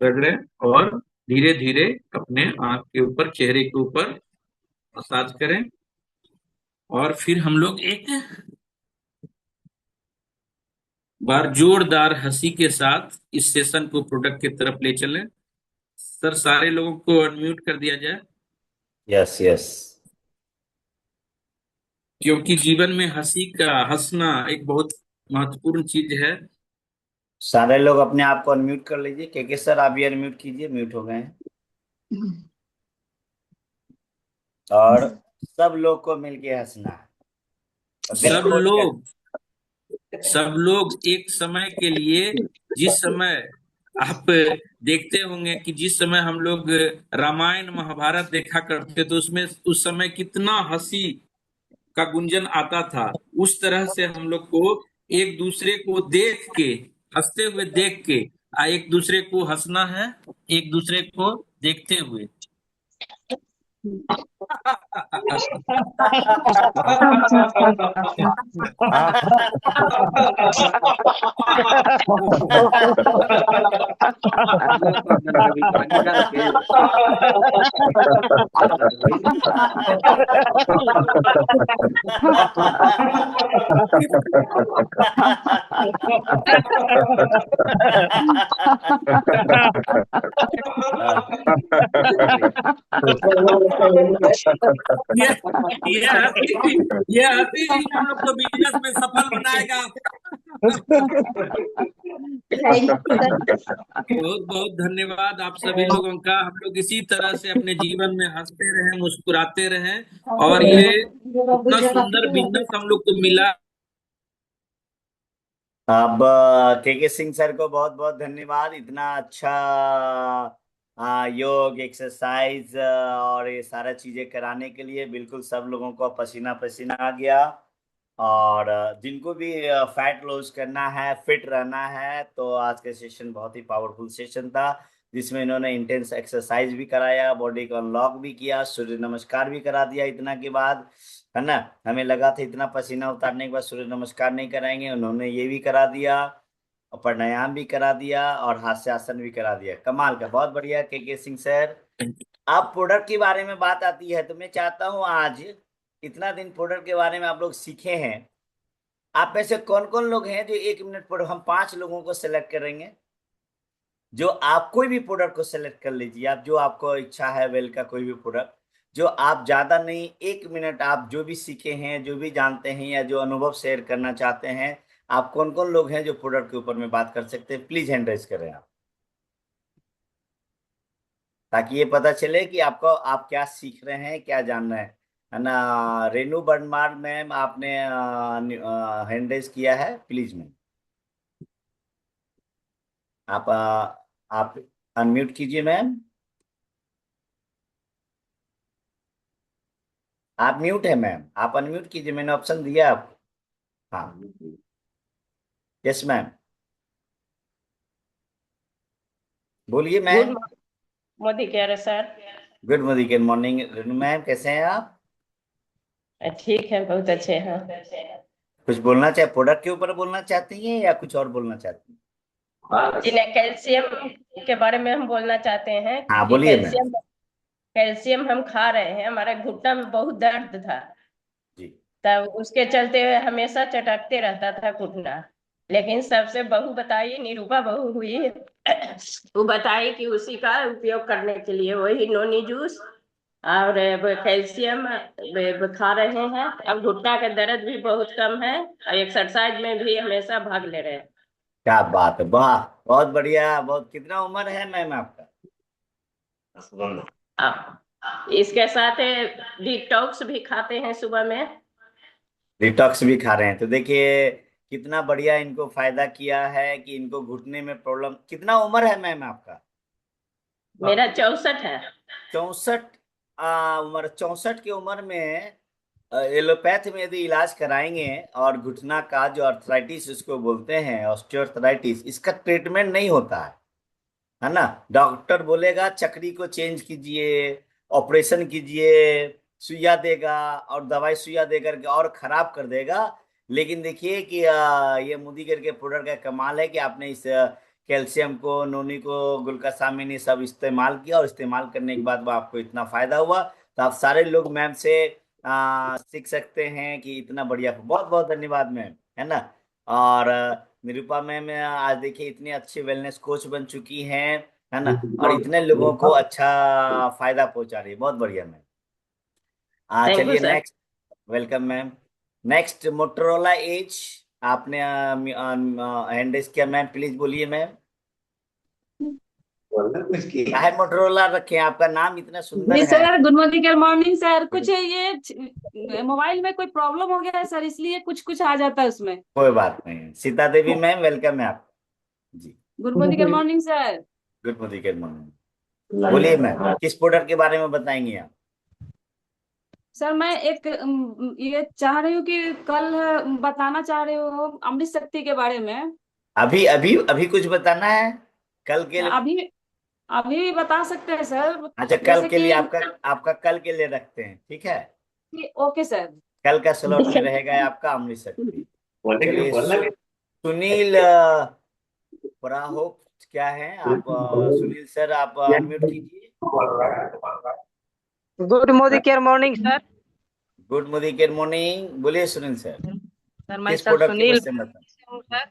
रगड़ें और धीरे धीरे अपने आंख के ऊपर, चेहरे के ऊपर मसाज करें, और फिर हम लोग एक बार जोरदार हंसी के साथ इस सेशन को प्रोडक्ट की तरफ ले चलें। सर, सारे लोगों को अनम्यूट कर दिया जाए। Yes yes. क्योंकि जीवन में हंसना एक बहुत महत्वपूर्ण चीज है। सारे लोग अपने आप को अनम्यूट कर लीजिए। के सर आप भी अनम्यूट कीजिए, म्यूट हो गए हैं। और सब लोग को मिलके हंसना है। और दिल सब खोल कर। लोग सब लोग एक समय के लिए, जिस समय आप देखते होंगे कि जिस समय हम लोग रामायण महाभारत देखा करते तो उसमें उस समय कितना हंसी का गुंजन आता था। उस तरह से हम लोग को एक दूसरे को देख के, हंसते हुए देख के, एक दूसरे को हंसना है, एक दूसरे को देखते हुए। कभी पानी डाल के ये ये हंसी ये हंसी ही हम लोग को बिजनेस में सफल बनाएगा। Thank you sir. बहुत बहुत धन्यवाद आप सभी लोगों का। हम लोग इसी तरह से अपने जीवन में हंसते रहें, मुस्कुराते रहें, और ये इतना सुंदर बिजनेस हम लोग को मिला। अब के सिंह सर को बहुत बहुत धन्यवाद, इतना अच्छा योग एक्सरसाइज और ये सारा चीजें कराने के लिए। बिल्कुल सब लोगों को पसीना पसीना आ गया। और जिनको भी फैट लॉस करना है, फिट रहना है, तो आज का सेशन बहुत ही पावरफुल सेशन था, जिसमें इन्होंने इंटेंस एक्सरसाइज भी कराया, बॉडी को अनलॉक भी किया, सूर्य नमस्कार भी करा दिया इतना के बाद, है ना। हमें लगा था इतना पसीना उतारने के बाद सूर्य नमस्कार नहीं कराएंगे, उन्होंने ये भी करा दिया, और प्राणायाम भी करा दिया, और हास्यासन भी करा दिया। कमाल का, बहुत बढ़िया के सिंह सर। आप प्रोडक्ट के बारे में बात आती है तो मैं चाहता हूँ आज, इतना दिन प्रोडक्ट के बारे में आप लोग सीखे हैं, आप में से कौन कौन लोग हैं जो 1 मिनट पर, हम 5 लोगों को सेलेक्ट करेंगे, जो आप कोई भी प्रोडक्ट को सेलेक्ट कर लीजिए, आप जो आपको इच्छा है वेल का कोई भी प्रोडक्ट, जो आप ज्यादा नहीं 1 मिनट आप जो भी सीखे हैं, जो भी जानते हैं, या जो अनुभव शेयर करना चाहते हैं, आप कौन कौन लोग हैं जो प्रोडक्ट के ऊपर में बात कर सकते हैं, प्लीज हैंड रेज करें आप, ताकि ये पता चले कि आपको आप क्या सीख रहे हैं, क्या जान रहे हैं, है ना। रेनू बर्मार मैम, आपने हैंड रेज किया है, प्लीज मैम आप आप अनम्यूट कीजिए मैम। आप म्यूट है मैम, आप अनम्यूट कीजिए, मैंने ऑप्शन दिया आपको। हाँ, यस मैम, बोलिए गुड मैम। मोदी कह रहे sir. Good morning, morning Renu ma'am, कैसे हैं आप? ठीक है, बहुत अच्छे हैं। कुछ बोलना चाहे, प्रोडक्ट के ऊपर बोलना चाहती हैं या कुछ और बोलना चाहती हैं? जिन्हें कैल्शियम के बारे में हम बोलना चाहते हैं हाँ कि बोलिए मैम। कैल्शियम कैल्शियम हम खा रहे हैं, हमारे घुटना में बहुत दर्द था, जी। तब उसके चलते हमेशा चटकते रहता था घुटना। लेकिन सबसे बहू बताई, निरूपा बहू हुई, वो बताई कि उसी का उपयोग करने के लिए वही नोनी जूस और कैल्शियम खा रहे हैं। अब घुटना का दर्द भी बहुत कम है, और एक्सरसाइज में भी हमेशा भाग ले रहे हैं। क्या बात है, वाह, बहुत बढ़िया। बहुत, कितना उम्र है मैम आपका? इसके साथ डिटॉक्स भी खाते हैं सुबह में। डिटॉक्स भी खा रहे हैं, तो देखिए कितना बढ़िया इनको फायदा किया है कि इनको घुटने में प्रॉब्लम। कितना उम्र है मैम आपका? मेरा 64 है। 64 उम्र, 64 की उम्र में एलोपैथ में यदि इलाज कराएंगे, और घुटना का जो अर्थराइटिस इसको बोलते हैं, ऑस्टियोआर्थराइटिस, इसका ट्रीटमेंट नहीं होता है ना। डॉक्टर बोलेगा चक्री को चेंज कीजिए, ऑपरेशन कीजिए, सुइया देगा, और दवाई सुइया दे करके और खराब कर देगा। लेकिन देखिए कि ये मोदी करके प्रोडक्ट का कमाल है कि आपने इस कैल्शियम को, नोनी को, ग्लूकोसामिन, ये सब इस्तेमाल किया, और इस्तेमाल करने के बाद वो आपको इतना फायदा हुआ। तो आप सारे लोग मैम से सीख सकते हैं कि इतना बढ़िया। बहुत बहुत धन्यवाद मैम, है ना। और निरूपा मैम आज देखिए इतनी अच्छी वेलनेस कोच बन चुकी हैं, है ना, और इतने लोगों को अच्छा फायदा पहुंचा रही है। बहुत बढ़िया मैम। थैंक यू चलिए sir. Next. Welcome ma'am. Next Motorola Edge, आपने हैंड रेस किया मैम, प्लीज बोलिए मैम। काहे मोटरोला रखे हैं? आपका नाम इतना सुंदर जी है। Sir, good morning morning sir. कुछ है ये मोबाइल में कोई प्रॉब्लम हो गया है सर, इसलिए कुछ कुछ आ जाता है उसमें। कोई बात नहीं, सीता देवी मैम वेलकम है आपका जी। Good morning sir. Good morning, good morning. बोलिए मैम, किस प्रोडक्ट के बारे में बताएंगे आप? सर मैं एक ये चाह रही हूँ कि कल बताना चाह रही हूँ अमृत शक्ति के बारे में। अभी अभी अभी कुछ बताना है कल के लिए? अभी अभी भी बता सकते हैं सर। अच्छा, कल जैसे के लिए कि आपका आपका कल के लिए रखते हैं, ठीक है। Okay sir. कल का स्लॉट में रहेगा आपका अमृत शक्ति। चलिए सुनील पराहोप क्या है आप? सुनील सर आप अनम्यूट कीजिए। Good Modi care morning sir. Good morning, बोलिए सुनील सर। सर मैं किस सर प्रोडक्ट के सुनील बारे में बता? हूँ सर।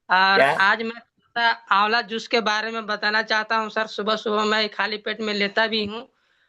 और क्या? आज मैं थोड़ा सा आंवला जूस के बारे में बताना चाहता हूँ सर। सुबह सुबह मैं खाली पेट में लेता भी हूँ।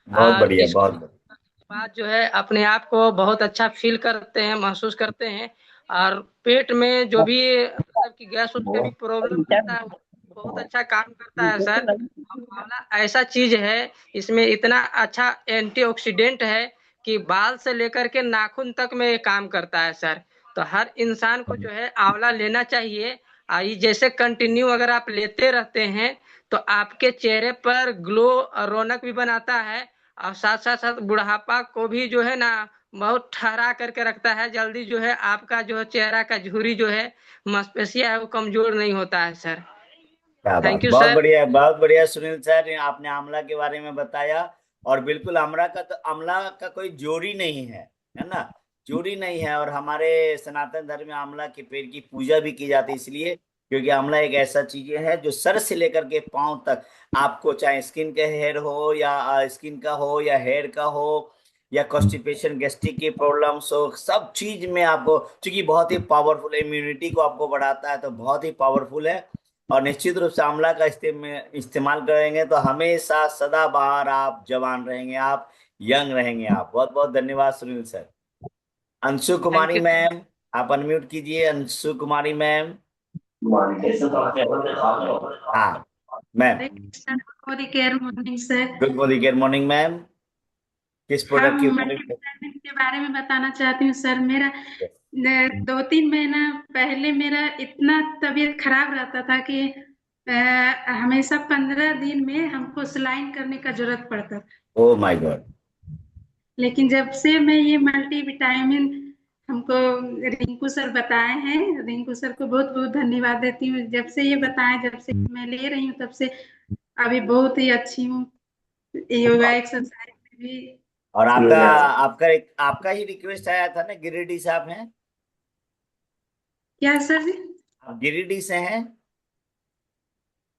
बहुत और बढ़िया, इसको बहुत बढ़िया। बाद जो है अपने आप को बहुत अच्छा फील करते हैं, महसूस करते हैं। और पेट में जो भी मतलब कि गैस उस के भी प्रॉब्लम रहता है, वो बहुत अच्छा काम करता है सर। आंवला ऐसा चीज है, इसमें इतना अच्छा एंटीऑक्सीडेंट है कि बाल से लेकर के नाखून तक में ये काम करता है सर। तो हर इंसान को जो है आंवला लेना चाहिए। ये जैसे कंटिन्यू अगर आप लेते रहते हैं तो आपके चेहरे पर ग्लो और रौनक भी बनाता है। और साथ साथ साथ बुढ़ापा को भी जो है ना बहुत ठहरा करके रखता है। जल्दी जो है आपका जो चेहरा का झुर्री जो है, मांसपेशियां है, वो कमजोर नहीं होता है सर। क्या बात, थैंक यू बहुत सर। बढ़िया, बहुत बढ़िया सुनील सर, आपने आंवला के बारे में बताया। और बिल्कुल आंवला का कोई जोड़ी नहीं है ना? जोड़ी नहीं है। और हमारे सनातन धर्म में आंवला के पेड़ की पूजा भी की जाती है, इसलिए क्योंकि आंवला एक ऐसा चीज है जो सर से लेकर के पांव तक, आपको चाहे स्किन का हेयर हो या स्किन का हो या हेयर का हो या कॉन्स्टिपेशन गैस्ट्रिक की प्रॉब्लम्स हो, सब चीज में आपको, क्योंकि बहुत ही पावरफुल, इम्यूनिटी को आपको बढ़ाता है, तो बहुत ही पावरफुल है। और निश्चित रूप से आंवला का इस्तेमाल करेंगे तो हमेशा सदाबहार आप जवान रहेंगे, आप यंग रहेंगे। आप बहुत बहुत धन्यवाद Sunil sir. Anshu thank Kumari you. Ma'am, आप अनम्यूट कीजिए, अंशु कुमारी मैम। हाँ ma'am. Sir good care morning sir. Good morning, good morning ma'am. किस हम प्रोडक्ट के बारे में? मल्टीविटामिन के बारे में बताना चाहती हूँ सर। मेरा 2-3 महीना पहले मेरा इतना तबीयत खराब रहता था कि हमेशा 15 दिन में हमको सलाइन करने का जरूरत पड़ता था। Oh my God. लेकिन जब से मैं ये मल्टीविटामिन हमको रिंकू सर बताए हैं, रिंकू सर को बहुत बहुत धन्यवाद देती हूँ। जब से ये बताए, जब से मैं ले रही हूँ, तब से अभी बहुत ही अच्छी हूँ। योगा एक्सरसाइज में भी। और आपका ही रिक्वेस्ट आया था ना, गिरिडीह से आप हैं? क्या सर जी? आप गिरिडीह से हैं?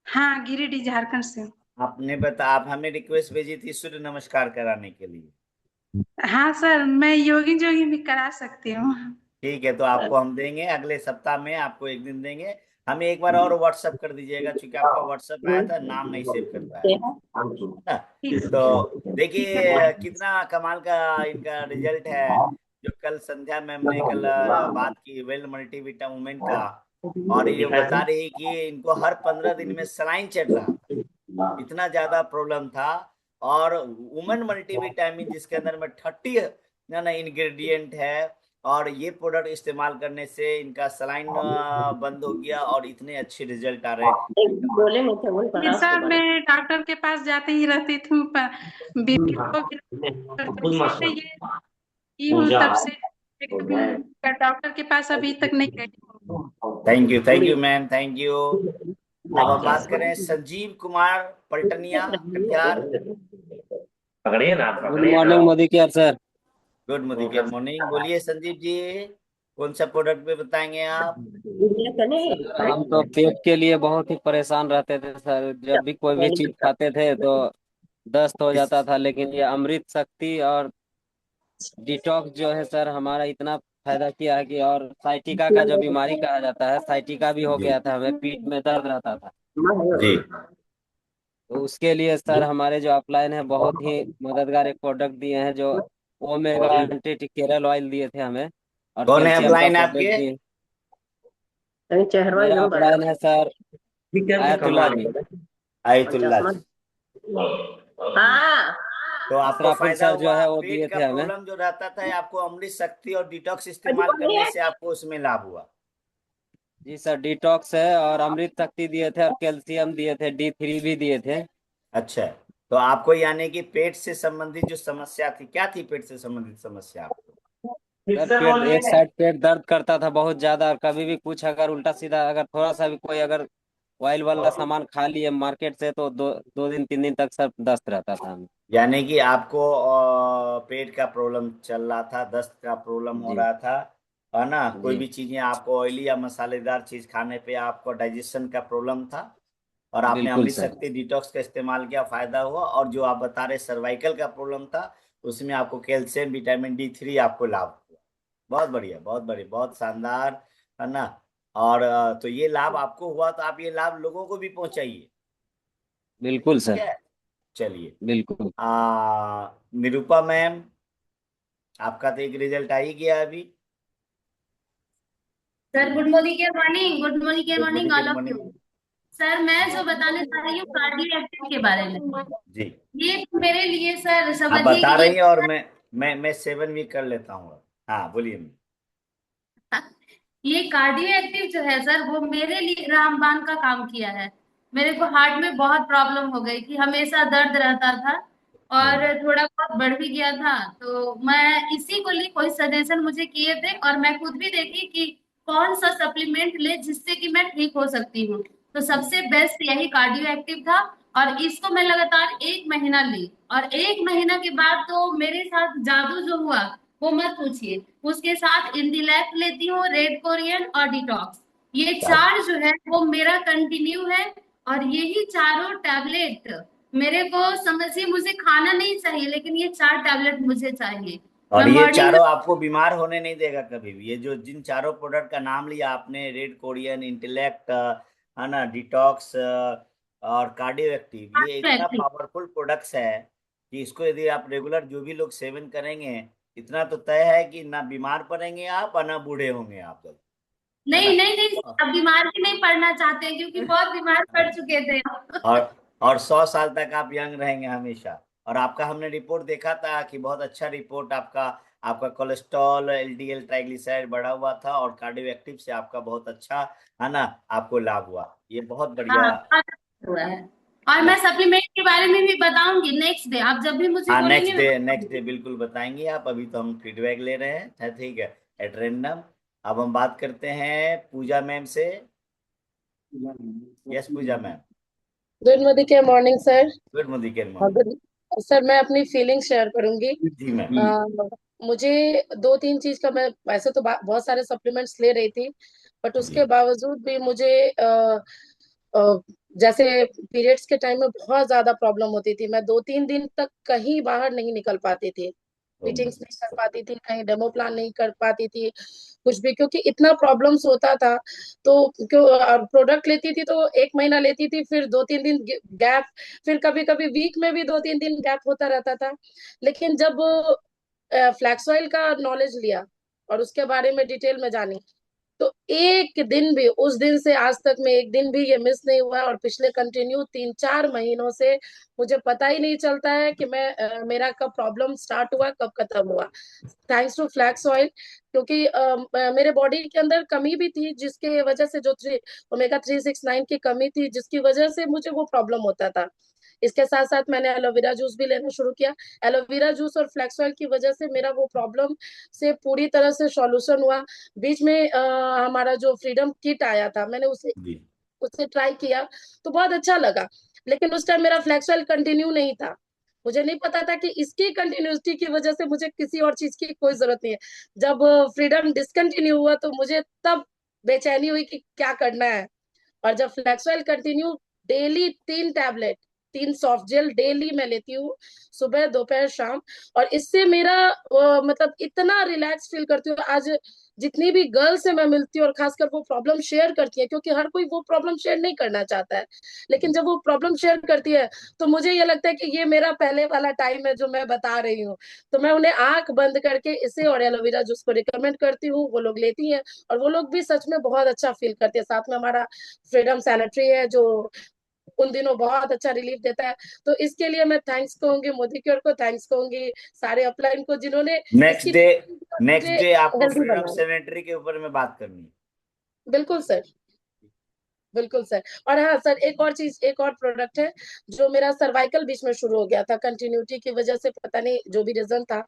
हाँ, गिरिडीह झारखंड से। आप हमें रिक्वेस्ट भेजी थी सूर्य नमस्कार कराने के लिए। हाँ सर, मैं योगी जोगी भी करा सकती हूँ। ठीक है, तो आपको हम देंगे अगले सप्ताह में, आपको एक दिन देंगे। हमें एक बार और व्हाट्सअप कर दीजिएगा, क्योंकि आपका व्हाट्सएप आया था, नाम नहीं सेव कर पाया ना। ठीक तो ठीक है देखिए कितना कमाल का इनका रिजल्ट है। जो कल संध्या मैम ने कल बात की वेल मल्टीविटा वुमेन का, और ये बता रही कि इनको हर 15 दिन में सलाइन चढ़ रहा था, इतना ज्यादा प्रॉब्लम था। और वुमेन मल्टीविटामिन जिसके अंदर में 30 ना ना इंग्रेडिएंट है, और ये प्रोडक्ट इस्तेमाल करने से इनका सलाइन बंद हो गया और इतने अच्छे रिजल्ट आ रहे हैं। बोले में थे वो है परास के सर। बारे मैं डॉक्टर के पास जाते ही रहती थी, बीपी लो भी जब से मैं ये की हूँ तब से डॉक्टर के पास अभी तक नहीं गई हूँ। Thank you ma'am, thank you. अब हम बात करें संजीव कुमार पलटनिया, कटिहार। पकड़िए ना, good morning Modi care sir. Good morning, morning. बोलिए संजीव जी, कौन सा प्रोडक्ट पे बताएंगे आप? सर हम तो पेट के लिए बहुत ही परेशान रहते थे सर। जब भी कोई भी चीज खाते थे तो दस्त हो इस जाता था, लेकिन ये अमृत शक्ति और डिटॉक्स जो है सर हमारा इतना फायदा किया है कि, और साइटिका का जो बीमारी कहा जाता है, साइटिका भी हो जी गया था, हमें पीठ में दर्द रहता था। जी। तो उसके लिए सर हमारे जो अपलाइन है बहुत ही मददगार एक प्रोडक्ट दिए हैं, जो ओमेगा एंटी टिकेरल ऑयल दिए थे हमें। और कौन है कैल्शियम का अपलाइन टैबलेट आपके? दिए। कहीं चेहरा मेरा एकदम बड़ा अपलाइन है सर आयतुल्ला जी। आयतुल्ला चश्मा। जी। हाँ। तो आपको असराफुल फायदा सर जो हुआ? है वो पेट दिए का थे हमें। प्रॉब्लम जो रहता था, आपको अमृत शक्ति और डिटॉक्स इस्तेमाल मधुबनी करने है। से आपको उसमें लाभ हुआ? जी सर, डिटॉक्स है और अमृत शक्ति दिए थे और कैल्शियम दिए थे, D3 भी दिए थे। अच्छा, तो आपको यानी कि पेट से संबंधित जो समस्या थी, क्या थी पेट से संबंधित समस्या आपको? सर पेट, एक साइड पेट दर्द करता था बहुत ज्यादा, और कभी भी कुछ अगर उल्टा सीधा, अगर थोड़ा सा भी कोई अगर ऑयल वाला सामान खा लिए मार्केट से, तो दो दो दिन 3 दिन तक सर दस्त रहता था हमें। यानी कि आपको पेट का प्रॉब्लम चल रहा था, दस्त का प्रॉब्लम हो जी रहा था, है ना? कोई जी भी चीजें आपको ऑयली या मसालेदार चीज खाने पे आपको डाइजेशन का प्रॉब्लम था, और आपने बिल्कुल अमृत सर। शक्ति डिटॉक्स का इस्तेमाल किया, फायदा हुआ। और जो आप बता रहे सर्वाइकल का प्रॉब्लम था, उसमें आपको कैल्शियम विटामिन D3 आपको लाभ हुआ। बहुत बढ़िया, बहुत बढ़िया, बहुत शानदार, है ना? और तो ये लाभ आपको हुआ, तो आप ये लाभ लोगों को भी पहुंचाइए। बिल्कुल ठीक सर। है, चलिए। बिल्कुल। निरूपा मैम, आपका तो एक रिजल्ट आ ही गया अभी। सर गुड मॉर्निंग के मॉर्निंग, गुड मॉर्निंग के good morning morning, good all of you. Morning. Sir मैं जो बताने जा रही हूँ कार्डियो एक्टिव के बारे में। जी, ये तो मेरे लिए सर आप समझिए बता कि रही एक हैं और मैं सेवन भी कर लेता हूँ। हाँ, बोलिए। ये कार्डियो एक्टिव जो है सर, वो मेरे लिए रामबाण का काम किया है। मेरे को हार्ट में बहुत प्रॉब्लम हो गई थी, हमेशा दर्द रहता था और हम्म, थोड़ा बहुत बढ़ भी गया था। तो मैं इसी को लिए कोई सजेशन मुझे किए थे और मैं खुद भी देखी कि कौन सा सप्लीमेंट ले जिससे कि मैं ठीक हो सकती हूँ। तो सबसे बेस्ट यही कार्डियो एक्टिव था और इसको मैं लगातार 1 महीना ली और 1 महीना के बाद तो मेरे साथ जादू जो हुआ वो मत पूछिए। उसके साथ इंडिलैक्ट लेती हूँ, रेड कोरियन और डिटॉक्स। ये क्या चार जो है वो मेरा कंटिन्यू है। और यही चारों टैबलेट मेरे को समझिए, मुझे खाना नहीं चाहिए लेकिन ये 4 टैबलेट मुझे चाहिए। मैं और ये मॉर्निंग में। चारों आपको बीमार होने नहीं देगा कभी भी। ये जो जिन चारों प्रोडक्ट का नाम लिया आपने, रेड कोरियन, इंटेलेक्ट, है ना, डिटॉक्स और कार्डियो एक्टिव, ये इतना पावरफुल प्रोडक्ट्स है कि इसको यदि आप रेगुलर जो भी लोग सेवन करेंगे, इतना तो तय है कि ना बीमार पड़ेंगे आप और ना बूढ़े होंगे आप लोग, है नहीं ना? नहीं नहीं, अब बीमार भी नहीं पड़ना चाहते हैं क्योंकि बहुत बीमार पड़ चुके थे। और और 100 साल तक आप यंग रहेंगे हमेशा। और आपका हमने रिपोर्ट देखा था कि बहुत अच्छा रिपोर्ट आपका। आपका कोलेस्ट्रॉल, LDL, ट्राइग्लिसराइड बढ़ा हुआ था, और कार्डियो एक्टिव से आपका बहुत अच्छा, है ना, आपको लाभ हुआ। ये बहुत बढ़िया। हाँ, हुआ है। और मैं बहुत। सप्लीमेंट के बारे में भी बताऊंगी नेक्स्ट डे, आप जब भी मुझे हाँ, बोलेंगे नेक्स्ट मैं डे, नेक्स्ट बताऊंगी। डे बिल्कुल बताएंगे आप। अभी तो हम फीडबैक ले रहे हैं, ठीक है, एट रैंडम। अब हम बात करते हैं पूजा मैम से। Yes, Pooja ma'am. Good morning sir. Good morning हाँ, मैम। गुड सर, मैं अपनी फीलिंग शेयर करूंगी। जी मैम। मुझे दो तीन चीज का, मैं वैसे तो बहुत सारे सप्लीमेंट्स ले रही थी, बट जी उसके बावजूद भी मुझे अ, जैसे पीरियड्स के टाइम में बहुत ज्यादा प्रॉब्लम होती थी। मैं 2-3 दिन तक कहीं बाहर नहीं निकल पाती थी, ओ मीटिंग्स नहीं कर माय पाती थी, कहीं डेमो प्लान नहीं कर पाती थी, कुछ भी, क्योंकि इतना प्रॉब्लम्स होता था। तो क्यों प्रोडक्ट लेती थी तो 1 महीना लेती थी, फिर 2-3 दिन गैप, फिर कभी कभी वीक में भी 2-3 दिन गैप होता रहता था। लेकिन जब फ्लैक्स ऑयल का नॉलेज लिया और उसके बारे में डिटेल में जानी, तो एक दिन भी, उस दिन से आज तक में एक दिन भी ये मिस नहीं हुआ। और पिछले कंटिन्यू 3-4 महीनों से मुझे पता ही नहीं चलता है कि मेरा कब प्रॉब्लम स्टार्ट हुआ कब खत्म हुआ, थैंक्स टू फ्लैक्स ऑयल। क्योंकि मेरे बॉडी के अंदर कमी भी थी, जिसके वजह से जो ओमेगा 369 की कमी थी, जिसकी वजह से मुझे वो प्रॉब्लम होता था। इसके साथ साथ मैंने एलोवेरा जूस भी लेना शुरू किया। एलोवेरा जूस और फ्लैक्स ऑयल की वजह से मेरा वो प्रॉब्लम से पूरी तरह से सॉल्यूशन हुआ। बीच में हमारा जो फ्रीडम किट आया था, मैंने उसे जी। उसे ट्राई किया तो बहुत अच्छा लगा। लेकिन उस टाइम मेरा फ्लैक्स ऑयल कंटिन्यू नहीं था। मुझे नहीं पता था कि इसकी कंटिन्यूटी की वजह से मुझे किसी और चीज की कोई जरूरत नहीं है। जब फ्रीडम डिसकंटिन्यू हुआ तो मुझे तब बेचैनी हुई कि क्या करना है। और जब flax oil continue, daily 3 tablet, 3 soft gel daily मैं लेती हूँ, सुबह दोपहर शाम। और इससे मेरा मतलब इतना रिलैक्स फील करती हूँ। आज जितनी भी गर्ल्स से मैं मिलती हूँ और खासकर वो प्रॉब्लम शेयर करती है, क्योंकि हर कोई वो प्रॉब्लम शेयर नहीं करना चाहता है, लेकिन जब वो प्रॉब्लम शेयर करती है तो मुझे ये लगता है कि ये मेरा पहले वाला टाइम है जो मैं बता रही हूँ। तो मैं उन्हें आंख बंद करके इसे और एलोवेरा जूस को रिकमेंड करती हूँ, वो लोग लेती हैं और वो लोग भी सच में बहुत अच्छा फील करते हैं। साथ में हमारा फ्रीडम सैनिटरी है जो उन दिनों बहुत अच्छा रिलीफ देता है। तो इसके लिए मैं थैंक्स कहूंगी मोदी केयर को, थैंक्स कहूंगी सारे अपलाइन को जिन्होंने नेक्स्ट इसकी डे मुझे नेक्स्ट डे आपको हेल्दी फ्रीडम बनाया। सैनिटरी के ऊपर में बात करनी है। बिल्कुल सर, बिल्कुल सर। और हाँ सर, एक और चीज, एक और प्रोडक्ट है जो मेरा सर्वाइकल बीच में शुरू हो गया था कंटिन्यूटी की वजह से, पता नहीं जो भी रीजन था।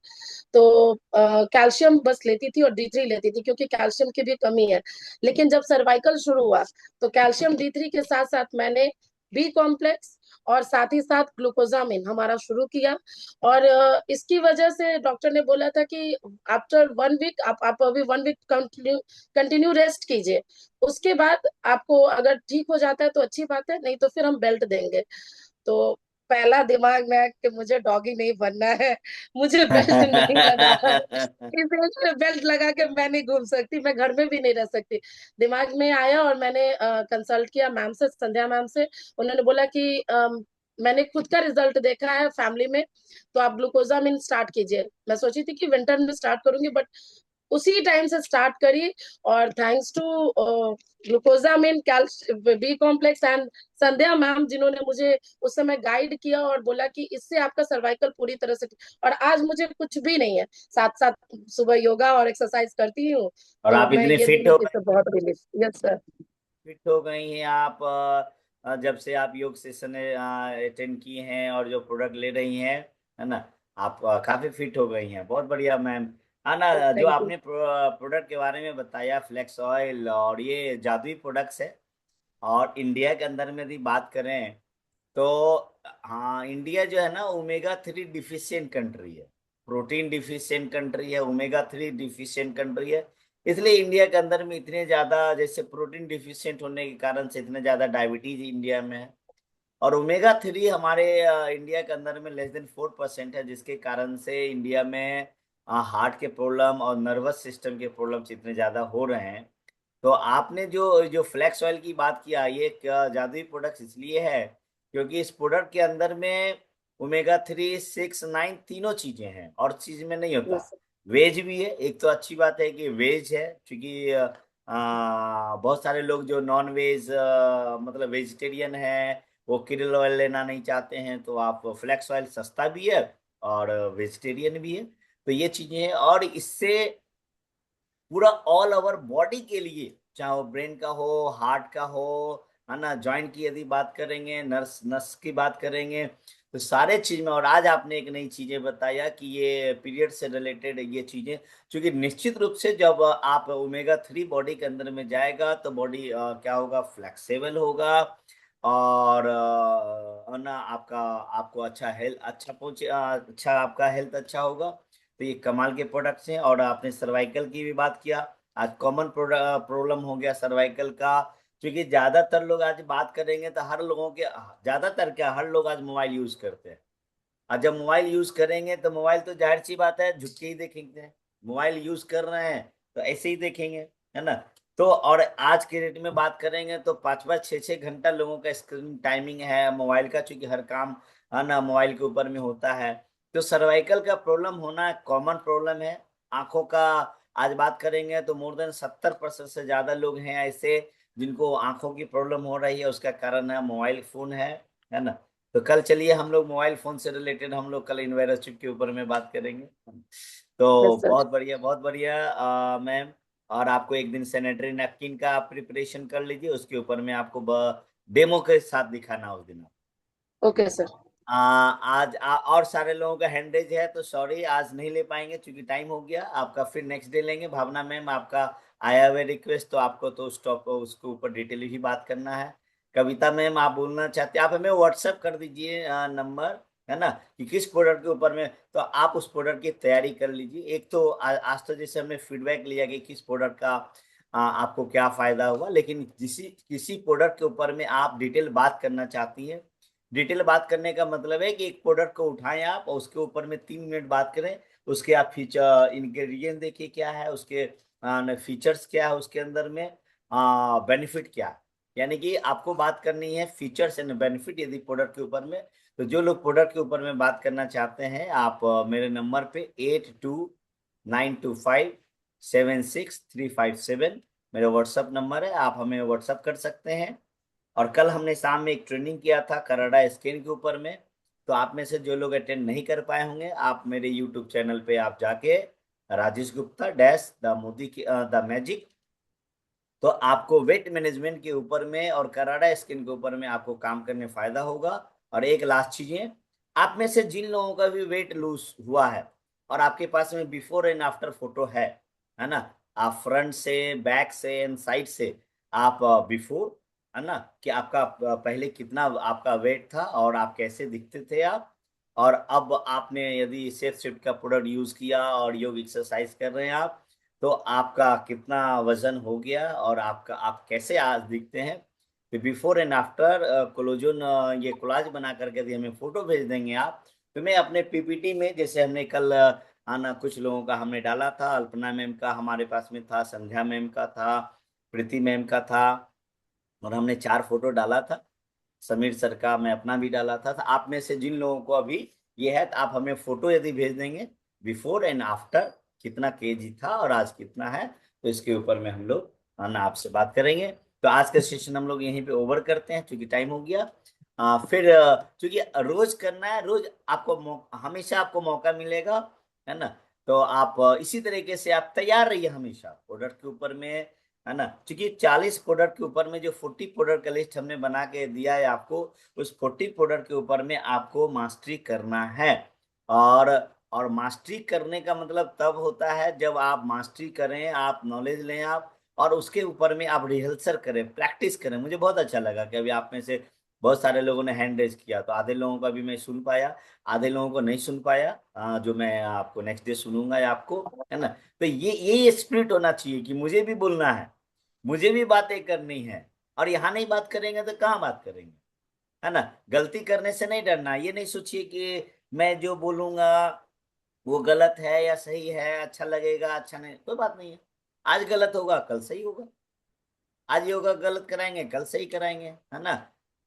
तो कैल्शियम बस लेती थी और D3 लेती थी क्योंकि कैल्शियम की भी कमी है। लेकिन जब सर्वाइकल शुरू हुआ तो कैल्शियम D3 के साथ साथ मैंने बी कॉम्प्लेक्स और साथ ही साथ ग्लूकोजामिन हमारा शुरू किया। और इसकी वजह से डॉक्टर ने बोला था कि आफ्टर 1 वीक आप अभी 1 वीक कंटिन्यू कंटिन्यू रेस्ट कीजिए, उसके बाद आपको अगर ठीक हो जाता है तो अच्छी बात है, नहीं तो फिर हम बेल्ट देंगे। तो पहला दिमाग में कि मुझे डॉगी नहीं बनना है, मुझे बेल्ट नहीं लगाना है, इस एज में बेल्ट लगा के मैं नहीं घूम सकती, मैं घर में भी नहीं रह सकती। दिमाग में आया और मैंने कंसल्ट किया मैम से, संध्या मैम से। उन्होंने बोला कि मैंने खुद का रिजल्ट देखा है फैमिली में, तो आप ग्लूकोजामिन स्टार्ट कीजिए। मैं सोची थी कि विंटर में स्टार्ट करूंगी, बट उसी टाइम से स्टार्ट करी। और thanks to glucosamine, B complex and Sandhya ma'am जिन्होंने मुझे उस समय गाइड किया और बोला कि इससे आपका सर्वाइकल पूरी तरह से और आज मुझे कुछ भी नहीं है। साथ साथ सुबह योगा और एक्सरसाइज करती हूँ। और तो आप मैं इतने ये फिट दोनों हो चीज गए, से बहुत रिलीफ। Yes sir. फिट हो गई हैं आप जब से आप योग सेशन अटेंड किए हैं और जो प्रोडक्ट ले रही हैं, है ना, आप काफी फिट हो गई हैं। बहुत बढ़िया मैम। है ना, जो थैंक यू। आपने प्रोडक्ट के बारे में बताया, फ्लेक्स ऑयल, और ये जादुई प्रोडक्ट्स है। और इंडिया के अंदर में भी बात करें तो हाँ, इंडिया जो है ना ओमेगा 3 डिफिशियंट कंट्री है, प्रोटीन डिफिशियंट कंट्री है, ओमेगा 3 डिफिशियंट कंट्री है। इसलिए इंडिया के अंदर में इतने ज्यादा, जैसे प्रोटीन डिफिशियंट होने के कारण से इतने ज्यादा डायबिटीज इंडिया में है। और ओमेगा 3 हमारे इंडिया के अंदर में लेस देन 4% है, जिसके कारण से इंडिया में हार्ट के प्रॉब्लम और नर्वस सिस्टम के प्रॉब्लम्स इतने ज्यादा हो रहे हैं। तो आपने जो जो फ्लैक्स ऑयल की बात किया, ये एक जादुई प्रोडक्ट इसलिए है क्योंकि इस प्रोडक्ट के अंदर में ओमेगा 3, 6, 9 तीनों चीजें हैं, और चीज में नहीं होता। Yes sir. वेज भी है, एक तो अच्छी बात है कि वेज है, क्योंकि बहुत सारे लोग जो नॉन वेज मतलब वेजिटेरियन है, वो किडल ऑयल लेना नहीं चाहते हैं, तो आप फ्लैक्स ऑयल सस्ता भी है और वेजिटेरियन भी है। तो ये चीजें हैं, और इससे पूरा ऑल ओवर बॉडी के लिए, चाहे वो ब्रेन का हो, हार्ट का हो, है ना, जॉइंट की यदि बात करेंगे, नर्स नस की बात करेंगे, तो सारे चीज में। और आज आपने एक नई चीजें बताया कि ये पीरियड से रिलेटेड ये चीजें, क्योंकि निश्चित रूप से जब आप ओमेगा 3 बॉडी के अंदर में जाएगा तो बॉडी क्या होगा, फ्लेक्सिबल होगा। और है ना, आपका आपको अच्छा हेल्थ अच्छा पहुंचे, अच्छा आपका हेल्थ अच्छा होगा। तो ये कमाल के प्रोडक्ट्स हैं। और आपने सर्वाइकल की भी बात किया, आज कॉमन प्रॉब्लम हो गया सर्वाइकल का, क्योंकि ज्यादातर लोग आज बात करेंगे तो हर लोगों के, ज्यादातर क्या, हर लोग आज मोबाइल यूज करते हैं। और जब मोबाइल यूज करेंगे तो मोबाइल तो जाहिर सी बात है झुक के ही देखेंगे, मोबाइल यूज कर रहे हैं तो ऐसे ही देखेंगे, है ना। तो और आज के डेट में बात करेंगे तो 5-5, 6-6 घंटा लोगों का स्क्रीन टाइमिंग है मोबाइल का, क्योंकि हर काम, है ना, मोबाइल के ऊपर में होता है। तो सर्वाइकल का प्रॉब्लम होना कॉमन प्रॉब्लम है। आंखों का आज बात करेंगे तो मोर देन 70% से ज्यादा लोग हैं ऐसे जिनको आंखों की प्रॉब्लम हो रही है, उसका कारण है मोबाइल फोन है ना। तो कल चलिए हम लोग मोबाइल फोन से रिलेटेड हम लोग कल इन्वायरस चिप के ऊपर में बात करेंगे। तो यस सर। बहुत बढ़िया, बहुत बढ़िया मैम। और आपको एक दिन सैनिटरी नैपकिन का आप प्रिपरेशन कर लीजिए, उसके ऊपर में आपको डेमो के साथ दिखाना उस दिन। Okay sir. आज और सारे लोगों का हैंडरेज है, तो सॉरी आज नहीं ले पाएंगे क्योंकि टाइम हो गया आपका, फिर नेक्स्ट डे लेंगे। भावना मैम आपका आया हुआ रिक्वेस्ट, तो आपको तो स्टॉप उसके ऊपर डिटेल ही बात करना है। कविता मैम आप बोलना चाहते हैं, आप हमें व्हाट्सएप कर दीजिए नंबर, है ना, कि किस प्रोडक्ट के ऊपर में, तो आप उस प्रोडक्ट की तैयारी कर लीजिए। एक तो आज तो जैसे हमने फीडबैक लिया कि किस प्रोडक्ट का आपको क्या फायदा हुआ, लेकिन किसी किसी प्रोडक्ट के ऊपर में आप डिटेल बात करना चाहती है, डिटेल बात करने का मतलब है कि एक प्रोडक्ट को उठाएं आप और उसके ऊपर में 3 मिनट बात करें, उसके आप फीचर इंग्रेडिएंट देखिए क्या है, उसके फीचर्स क्या है, उसके अंदर में बेनिफिट क्या है। यानी कि आपको बात करनी है फीचर्स एंड बेनिफिट यदि प्रोडक्ट के ऊपर में। तो जो लोग प्रोडक्ट के ऊपर में बात करना चाहते हैं आप मेरे नंबर पे 8292576357 मेरा व्हाट्सअप नंबर है, आप हमें व्हाट्सअप कर सकते हैं। और कल हमने शाम में एक ट्रेनिंग किया था कराडा स्किन के ऊपर में, तो आप में से जो लोग अटेंड नहीं कर पाए होंगे आप मेरे यूट्यूब चैनल पे आप जाके Rajesh Gupta dash the Modi the magic, तो आपको वेट मैनेजमेंट के ऊपर में और कराडा स्किन के ऊपर में आपको काम करने फायदा होगा। और एक लास्ट चीज है, आप में से जिन लोगों का भी वेट लूज हुआ है और आपके पास में बिफोर एंड आफ्टर फोटो है ना, आप फ्रंट से बैक से एंड साइड से आप बिफोर है ना कि आपका पहले कितना आपका वेट था और आप कैसे दिखते थे आप, और अब आपने यदि सेफ शिफ्ट का प्रोडक्ट यूज किया और योग एक्सरसाइज कर रहे हैं आप, तो आपका कितना वजन हो गया और आपका आप कैसे आज दिखते हैं। तो बिफोर एंड आफ्टर कोलोजन ये कोलाज बना करके यदि हमें फोटो भेज देंगे आप, तो मैं अपने पीपीटी में जैसे हमने कल आना कुछ लोगों का हमने डाला था, अल्पना मैम का हमारे पास में था, संध्या मैम का था, प्रीति मैम का था, और हमने 4 फोटो डाला था, समीर सर का मैं अपना भी डाला था। तो आप में से जिन लोगों को अभी ये है तो आप हमें फोटो यदि भेज देंगे बिफोर एंड आफ्टर कितना केजी था और आज कितना है, तो इसके ऊपर में हम लोग ना आपसे बात करेंगे। तो आज का सेशन हम लोग यहीं पे ओवर करते हैं क्योंकि टाइम हो गया। फिर क्योंकि रोज करना है, रोज आपको हमेशा आपको मौका मिलेगा, है ना। तो आप इसी तरीके से आप तैयार रहिए हमेशा प्रोडक्ट के ऊपर में, है ना। क्योंकि 40 प्रोडक्ट के ऊपर में जो 40 प्रोडक्ट का लिस्ट हमने बना के दिया है आपको, उस 40 प्रोडक्ट के ऊपर में आपको मास्टरी करना है। और और मास्टरी करने का मतलब तब होता है जब आप मास्टरी करें, आप नॉलेज लें आप, और उसके ऊपर में आप रिहर्सल करें, प्रैक्टिस करें। मुझे बहुत अच्छा लगा कि अभी आप में से बहुत सारे लोगों ने हैंड रेज किया, तो आधे लोगों का भी मैं सुन पाया, आधे लोगों को नहीं सुन पाया, जो मैं आपको नेक्स्ट डे सुनूंगा आपको, है ना। तो ये स्पिरिट होना चाहिए कि मुझे भी बोलना है, मुझे भी बातें करनी है, और यहाँ नहीं बात करेंगे तो कहाँ बात करेंगे, है ना। गलती करने से नहीं डरना, ये नहीं सोचिए कि मैं जो बोलूंगा वो गलत है या सही है, अच्छा लगेगा अच्छा नहीं, कोई बात नहीं है। आज गलत होगा कल सही होगा, आज योगा गलत कराएंगे कल सही कराएंगे, है ना।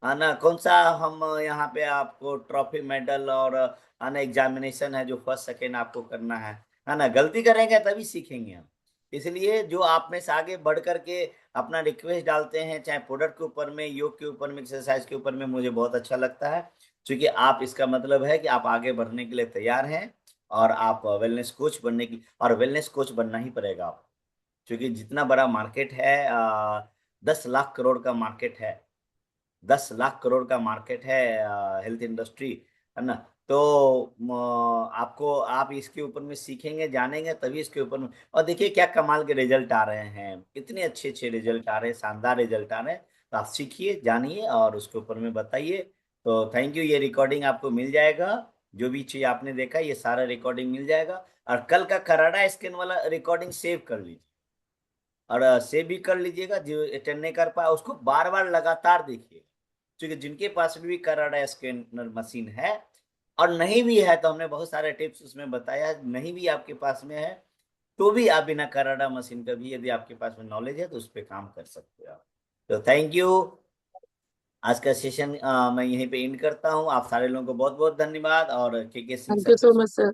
है ना, कौन सा हम यहाँ पे आपको ट्रॉफी मेडल और आना एग्जामिनेशन है जो फर्स्ट सेकेंड आपको करना है ना। गलती करेंगे तभी सीखेंगे हम। इसलिए जो आप में से आगे बढ़ करके अपना रिक्वेस्ट डालते हैं, चाहे प्रोडक्ट के ऊपर में, योग के ऊपर में, एक्सरसाइज के ऊपर में, मुझे बहुत अच्छा लगता है, क्योंकि आप इसका मतलब है कि आप आगे बढ़ने के लिए तैयार हैं और आप वेलनेस कोच बनने की, और वेलनेस कोच बनना ही पड़ेगा आप, क्योंकि जितना बड़ा मार्केट है 10 लाख करोड़ का मार्केट है, 10 लाख करोड़ का मार्केट है हेल्थ इंडस्ट्री, है ना। तो आपको आप इसके ऊपर में सीखेंगे जानेंगे तभी इसके ऊपर में, और देखिए क्या कमाल के रिजल्ट आ रहे हैं, इतने अच्छे अच्छे रिजल्ट आ रहे हैं, शानदार रिजल्ट आ रहे हैं। तो आप सीखिए जानिए और उसके ऊपर में बताइए। तो थैंक यू, ये रिकॉर्डिंग आपको मिल जाएगा, जो भी चीज आपने देखा ये सारा रिकॉर्डिंग मिल जाएगा। और कल का कराडा स्कैन वाला रिकॉर्डिंग सेव कर लीजिए, और सेव भी कर लीजिएगा, जो अटेंड नहीं कर पाया उसको बार बार लगातार देखिए, क्योंकि जिनके पास भी कराडा स्कैनर मशीन है और नहीं भी है, तो हमने बहुत सारे टिप्स उसमें बताया है, नहीं भी आपके पास में है तो भी आप बिना कराडा मशीन का भी यदि आपके पास में नॉलेज है तो उस पर काम कर सकते हो आप। तो थैंक यू, आज का सेशन मैं यहीं पे एंड करता हूँ। आप सारे लोगों को बहुत बहुत धन्यवाद, और के थैंक सर यू पे सो मच सर।